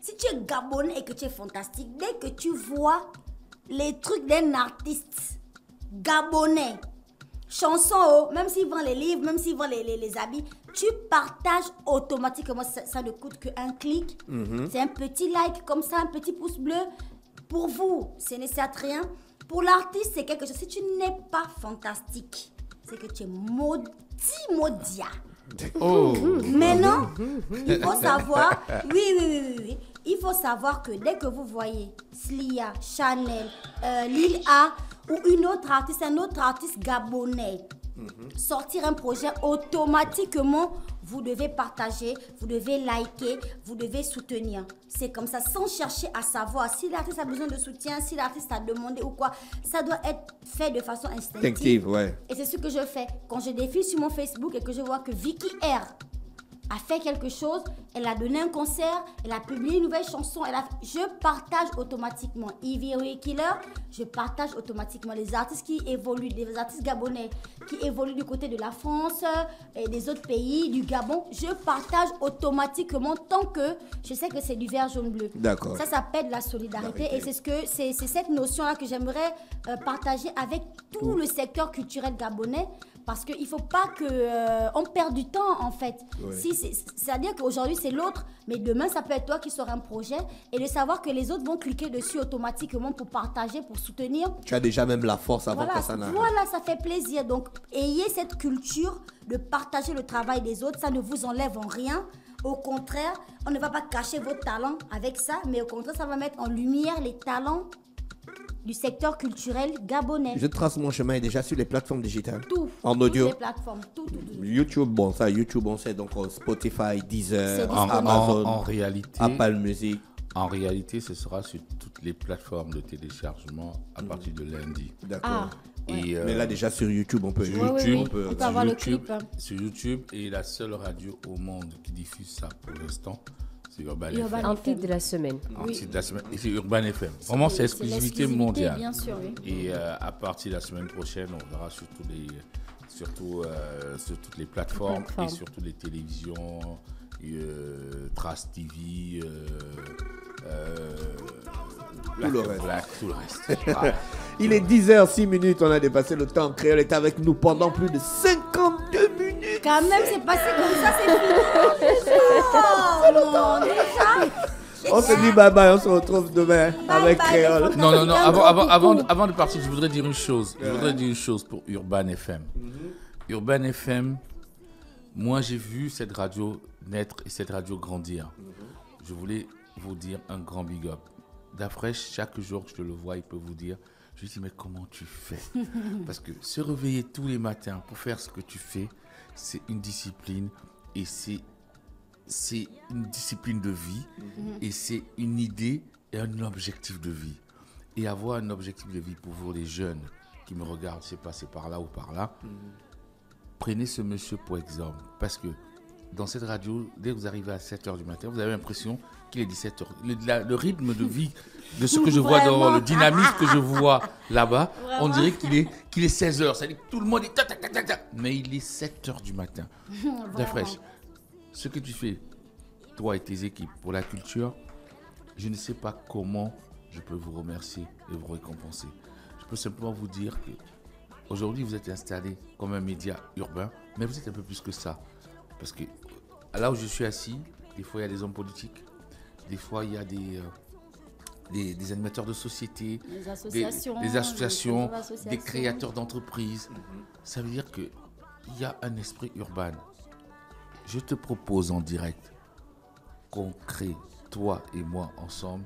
Si tu es gabonais et que tu es fantastique, dès que tu vois les trucs d'un artiste gabonais, chanson, même s'il vend les livres, même s'il vend les habits, tu partages automatiquement. Ça ne coûte qu'un clic. C'est un petit like comme ça, un petit pouce bleu. Pour vous, ce n'est certes rien. Pour l'artiste, c'est quelque chose. Si tu n'es pas fantastique, c'est que tu es maudit, maudia. Oh. Maintenant, il faut savoir, oui. Il faut savoir que dès que vous voyez Slia, Chanel, Lil A ou un autre artiste gabonais sortir un projet, automatiquement, vous devez partager, vous devez liker, vous devez soutenir. C'est comme ça, sans chercher à savoir si l'artiste a besoin de soutien, si l'artiste a demandé ou quoi. Ça doit être fait de façon instinctive. Instinctive, ouais. Et c'est ce que je fais. Quand je défile sur mon Facebook et que je vois que Vicky R a fait quelque chose, elle a donné un concert, elle a publié une nouvelle chanson, je partage automatiquement. Ivy Killer, je partage automatiquement. Les artistes qui évoluent, les artistes gabonais qui évoluent du côté de la France et des autres pays, du Gabon, je partage automatiquement tant que je sais que c'est du vert, jaune, bleu. D'accord. Ça s'appelle la solidarité et c'est cette notion-là que j'aimerais partager avec tout le secteur culturel gabonais Parce qu'il ne faut pas qu'on perde du temps, en fait. Ouais. C'est-à-dire qu'aujourd'hui, c'est l'autre, mais demain, ça peut être toi qui sors un projet. Et de savoir que les autres vont cliquer dessus automatiquement pour partager, pour soutenir. Tu as déjà même la force avant Voilà, que ça n'arrive. voilà, ça fait plaisir. Donc, ayez cette culture de partager le travail des autres. Ça ne vous enlève en rien. Au contraire, on ne va pas cacher vos talents avec ça, mais au contraire, ça va mettre en lumière les talents du secteur culturel gabonais. Je trace mon chemin est déjà sur les plateformes digitales. Tout. En audio. Toutes les plateformes. Tout. YouTube, bon, ça, YouTube, on sait, donc Spotify, Deezer, C'est Amazon, En réalité, Apple Music. En réalité, ce sera sur toutes les plateformes de téléchargement à partir de lundi. D'accord. Et, Mais là, déjà sur YouTube, on peut. sur Ouais, YouTube, on peut sur avoir le YouTube, clip, hein. sur YouTube, et la seule radio au monde qui diffuse ça pour l'instant, c'est Urban Urban FM. En titre de la semaine. En titre de la semaine. Et c'est Urban FM. Vraiment, c'est exclusivité mondiale. Bien sûr, oui. Et à partir de la semaine prochaine, on verra sur toutes les plateformes et sur toutes les télévisions, Trace TV, Tout le reste. tout le reste. Voilà. Il est 10h06, on a dépassé le temps. Créole est avec nous pendant plus de 52 minutes. Quand même, c'est passé comme ça, c'est fini. Oh, non, déjà. On se dit bye bye, on se retrouve demain avec bye, Créole. les Non, fantasmes. avant de partir, je voudrais dire une chose. Je voudrais dire une chose pour Urban FM. Urban FM, moi j'ai vu cette radio naître et cette radio grandir. Je voulais vous dire un grand big up. D'après, chaque jour que je le vois, il peut vous dire, je lui dis, mais comment tu fais? Parce que se réveiller tous les matins pour faire ce que tu fais, c'est une discipline et c'est une discipline de vie et c'est une idée et un objectif de vie. Et avoir un objectif de vie pour vous, les jeunes qui me regardent, c'est passé par là ou par là, prenez ce monsieur pour exemple. Parce que dans cette radio, dès que vous arrivez à 7h du matin, vous avez l'impression qu'il est 17h. Le rythme de vie, de ce que je vois dans le dynamisme que je vois là-bas, on dirait qu'il est 16h. C'est-à-dire que tout le monde est... tac, tac, tac, tac, tac. Mais il est 7h du matin. Très fraîche. Ce que tu fais, toi et tes équipes, pour la culture, je ne sais pas comment je peux vous remercier et vous récompenser. Je peux simplement vous dire que aujourd'hui, vous êtes installé comme un média urbain, mais vous êtes un peu plus que ça. Parce que là où je suis assis, des fois, il y a des hommes politiques, des fois, il y a des animateurs de société, Des associations, des associations, des associations. des créateurs d'entreprises. Ça veut dire qu'il y a un esprit urbain. Je te propose en direct qu'on crée, toi et moi ensemble,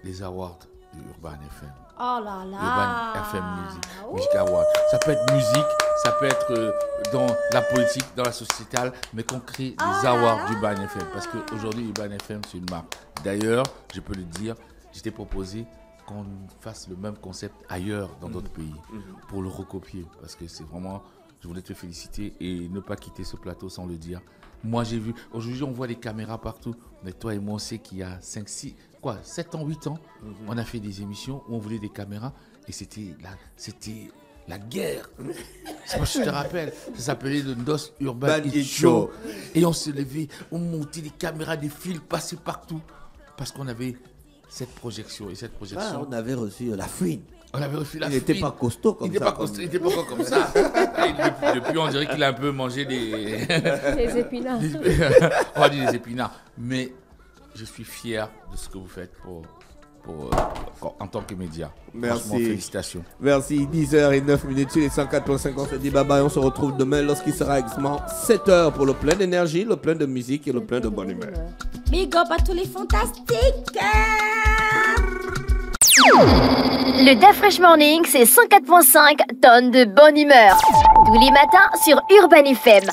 les awards de Urban FM. Oh là là. Urban FM Music Award. Ça peut être musique, ça peut être dans la politique, dans la sociétale, mais qu'on crée des awards d'Urban FM. Parce qu'aujourd'hui, Urban FM, c'est une marque. D'ailleurs, je peux le dire, je t'ai proposé qu'on fasse le même concept ailleurs dans d'autres pays pour le recopier. Parce que c'est vraiment, je voulais te féliciter et ne pas quitter ce plateau sans le dire. Moi, j'ai vu, aujourd'hui, on voit des caméras partout. Mais toi et moi, on sait qu'il y a 5, 6, 7 ans, 8 ans, on a fait des émissions où on voulait des caméras et c'était la guerre. C'est pas si je te rappelle. Ça s'appelait le DOS Urban Hit Show. Et on se levait, on montait des caméras, des fils passés partout parce qu'on avait cette projection. Et cette projection, on avait reçu la fouine. on avait reçu la Il n'était fille. pas costaud comme Il n'était ça. pas costaud, il n'était pas encore comme ça. Et depuis, on dirait qu'il a un peu mangé des... Les épinards. on va dire des épinards. Mais je suis fier de ce que vous faites en tant que média. Merci. Franchement, félicitations. Merci, 10h09 sur les 104.5. On se dit bye bye, on se retrouve demain lorsqu'il sera exactement 7h pour le plein d'énergie, le plein de musique et le plein de bonne humeur. Big up à tous les fantastiques. Le Da Fresh Morning, c'est 104.5 tonnes de bonne humeur. Tous les matins sur Urban FM.